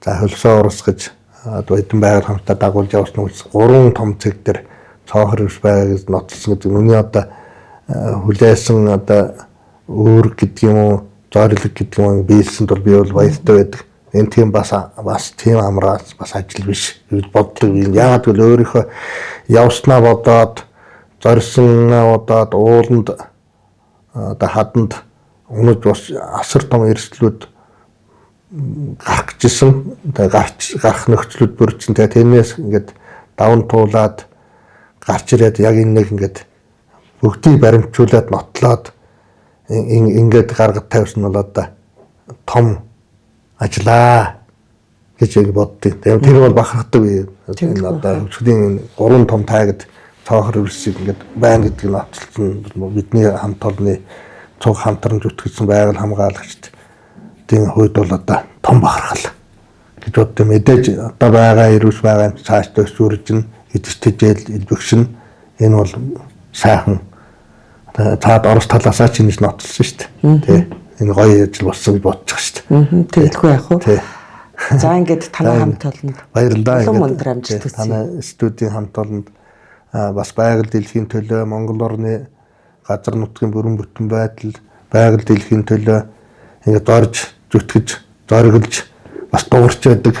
за хөлсөө урсгаж одоо хэдэн байгаль хамтаа дагуулж явсан үс 3 том цэг дээр цоохор ирүүс байгаа гэж нотлсон гэдэг. Миний одоо хүлээсэн одоо үүрэг гэдэг юм уу зорилго гэдэг юм биелсэнд бол би бол баяртай байдаг. Энэ тийм бас тийм амраас бас ажил биш гэж боддог. Яагаад гэвэл өөрийнхөө явснаа бодоод зорьсоноо бодоод ууланд одоо хаданд өнөж бас асар том эрсдлүүд гарах гэжсэн. Тэгээ гарах нөхцлүүд бүрдсэн. Тэгээ тэрнээс ингээд даван туулаад гарч ирээд яг энэ нэг ингээд бүгдийг баримтжуулаад нотлоод ингээд гаргад тавьсан бол одоо том ажиллаа гэж боддیں۔ Тэр бол бахархдаг юм. Энэ одоо хөдөлгөөний 3 том тайгад цоохор үрсийг ингээд байна гэдгийг нотлсон бидний хамт олонны цуг хамтарч зүтгэсэн байгаль хамгаалагчд тийм хувьд бол одоо том бахархал гэж боддог. Мэдээж одоо байгаа ирүүс байгаа юм цааш төсвөржин эдэртэжэл илбэгшин энэ бол сайхан цаад орос талаасаа ч ингэж нотлсон шүү дээ. Тэ энэ гоё ажил болсон гэж бодож байгаа шүү дээ. Тэгэлгүй яах вэ? За ингээд танай хамт олонд баярлалаа. Өндөр амжилт хүсье. Танай студийн хамт олонд бас байгаль дэлхийн төлөө Монгол орны газар нутгийн бүрэн бүтэн байдал байгаль дэлхийн төлөө ингээд орж зүтгэж зориглож бас дуурч байдаг.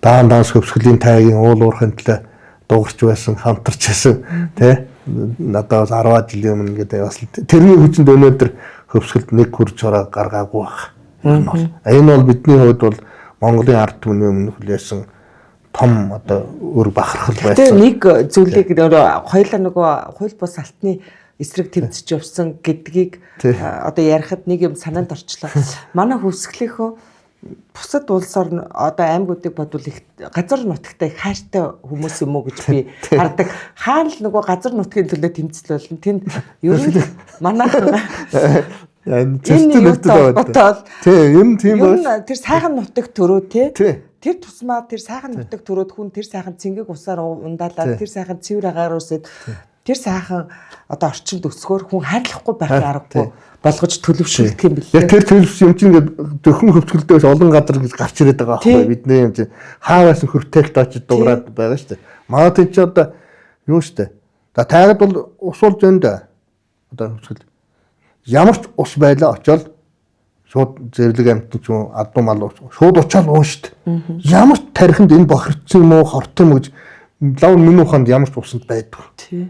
Даан хөвсгөлийн тайгийн уул уурхын төлөө дуурч байсан, хамтарч байсан тий надад 10 жилийн өмнө ингээд бас тэрний хүчинд өнөөдөр хөвсгөлд нэг хүрч ороо гаргаагүй баг. Энэ бол бидний хувьд бол Монголын ард түмний өмнө хүлээсэн том одоо өр бахархал байсан. Тэгээ нэг зүйлийг хоёулаа нөгөө хууль бус алтны эсрэг тэмцэж явсан гэдгийг одоо ярихад нэг юм санаанд орчлоо. Манай хөвсгөлийнхөө бусад улс орн одоо аймагуудыг бодвол их газар нутагтай их хайртай хүмүүс юм уу гэж би хардаг. Хаана л нөгөө газар нутгийн төлөө тэмцэл болно. Тэнд ер нь манайхан энэ юутай бодвол энэ тийм байна. Тэр сайхан нутаг төрөө тий. Тэр тусмаа тэр сайхан нутаг төрөөд хүн тэр сайхан цэнгэг усаар ундаалаад тэр сайхан цэвэр агаар үсэд тэр сайхан одоо орчинд өсгөөр хүн хайрлахгүй байх аргагүй болгож төлөвшүүлдэг юм билээ. Яг тэр төлөвс юм чинь ингээд зөвхөн хөвсгөлдөөс олон газар гэж гарч ирээд байгаа байхгүй бидний юм чинь хааваас хөртэлт очиж дуурайд байгаа шүү дээ. Манай ч одоо юу шүү дээ. За тайгад бол ус бол зөндөө. Одоо хөвсгөл ямар ч ус байлаа очоод шууд зэрлэг амт ч юм адуу мал шууд очоод уун шүү дээ. Ямар ч тархинд энэ бохирдсан юм уу хортой юм гэж лав минуханд ямар ч усанд байдаг. Тий.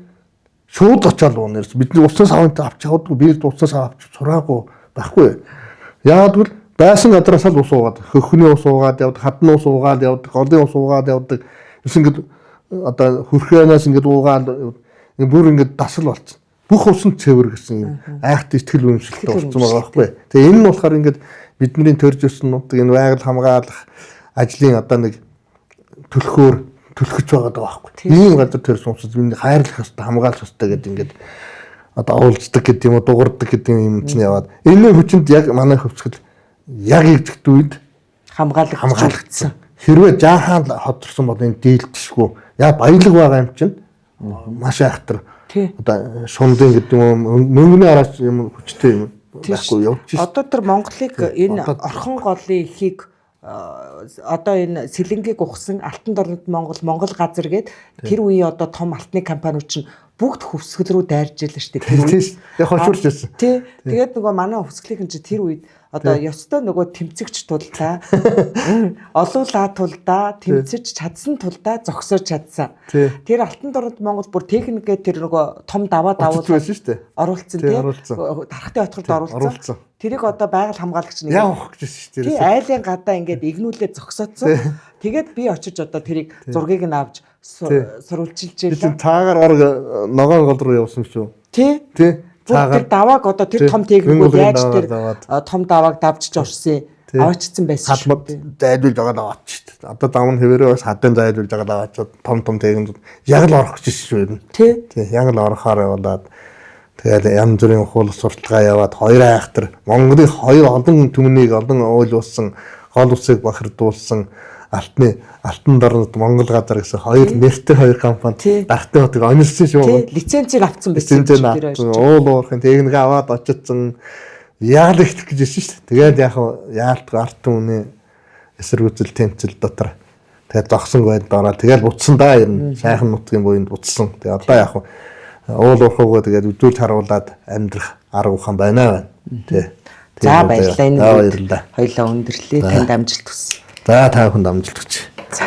Шууд очоод уунаас бидний усан савынт авч явдаггүй би усан сав авч сураагүй байхгүй. Яагад бол Байсан гадраас л ус уугаад, хөхний ус уугаад явдаг, хадны ус уугаад явдаг, голын ус уугаад явдаг. Бас ингээд одоо хөрхөөнөөс ингээд уугаад бүр ингээд дасал болчихсон. Бүх ус нь цэвэр гэсэн юм айхт ихтгэл үнэмшилтэй болсон байгаа байхгүй. Тэгээ энэ нь болохоор ингээд бидний төрж өссөн нутаг энэ байгаль хамгаалах ажлын одоо нэг төлхөөр төлөхөж байгаа даа байхгүй. Ийм газар төрсөн хүмүүс миний хайрлах хэвээр хамгаалах хэвээр гэдэг ингээд одоо уулздаг гэдэг юм уу, дуурдаг гэдэг юм чинь яваад энэ хүчинд яг манай хөвцгөл яг игдэгт үед хамгаалагдсан. Хэрвээ жаахан хоцорсон бол энэ дийлдэшгүй. Яа баялаг байгаа юм чинь маш айхтар. Одоо шундын гэдэг юм мөнгөний араас юм хүчтэй юм байхгүй явж байна. Одоо тэр Монголыг энэ орхон голын ихийг одоо энэ сэлэнгийг ухсан Алтан дорнод Монгол газар гээд тэр үеийн одоо том алтны компаниуд чинь бүгд хөвсгөл рүү дайрж ялла шүү дээ. Тэр үед яг хошуурч байсан. Тэгээд нөгөө манай хөвсгөлийн чинь тэр үед одоо ёстой нөгөө тэмцэгч тулдаа олуулаа тулдаа тэмцэж чадсан тулдаа зогсоож чадсан. Тэр Алтан дорнод Монгол бүр техникээ тэр нөгөө том даваа байсан шүү дээ. Оруулсан тийм дарахтын отголд оруулсан. Тэрийг одоо байгаль хамгаалагч нэг явах гэж шүү дээ. Тий айлын гадаа ингээд игнүүлээ зогсооцсон. Тэгээд би очиж одоо тэрийг зургийг нь авч сурвалжилж ялаа. Цаагаар орог ногоон гол руу явсан шүү. Тий. Тэр давааг одоо тэр том техникүүд яаж тэр том давааг давчиж орсон аваачсан байсан шүү. Зайлуулж байгаа аваач шүү. Одоо дам нь хэвээрээ бас хадын зайлуулж байгаа аваач том техникүүд яг л орох гэж шүү. Тий. Яг л орохоор яваад тэгэл янз бүрийн хууль сурталгаа яваад хоёр айхтар Монголын хоёр олон түмнийг олон ойлуулсан гол усыг бахардуулсан Алтан дорнод Монгол газар гэсэн хоёр нэртэй хоёр компани дарахтын хотыг онилсан шүү. Лицензийг авцсан байсан. Лицензийг уул уурхын техник аваад очицсан яал ихтэх гэж байсан шүү. Тэгээд яг яалтгүй арт түмний эсэргүүцэл тэмцэл дотор тэгээд зогсон байдалд ороод тэгээд буцсан да юм сайхан нутгийн буйнд буцсан. Тэгээд одоо яг уул уурхаагаа тэгээд үзүүлж харуулад амьдрах арга ухаан байна. Тий. За баярлалаа. Энэ хоёлаа өндөрлөө. Танд амжилт хүсье. За та бүхэнд амжилт хүсье.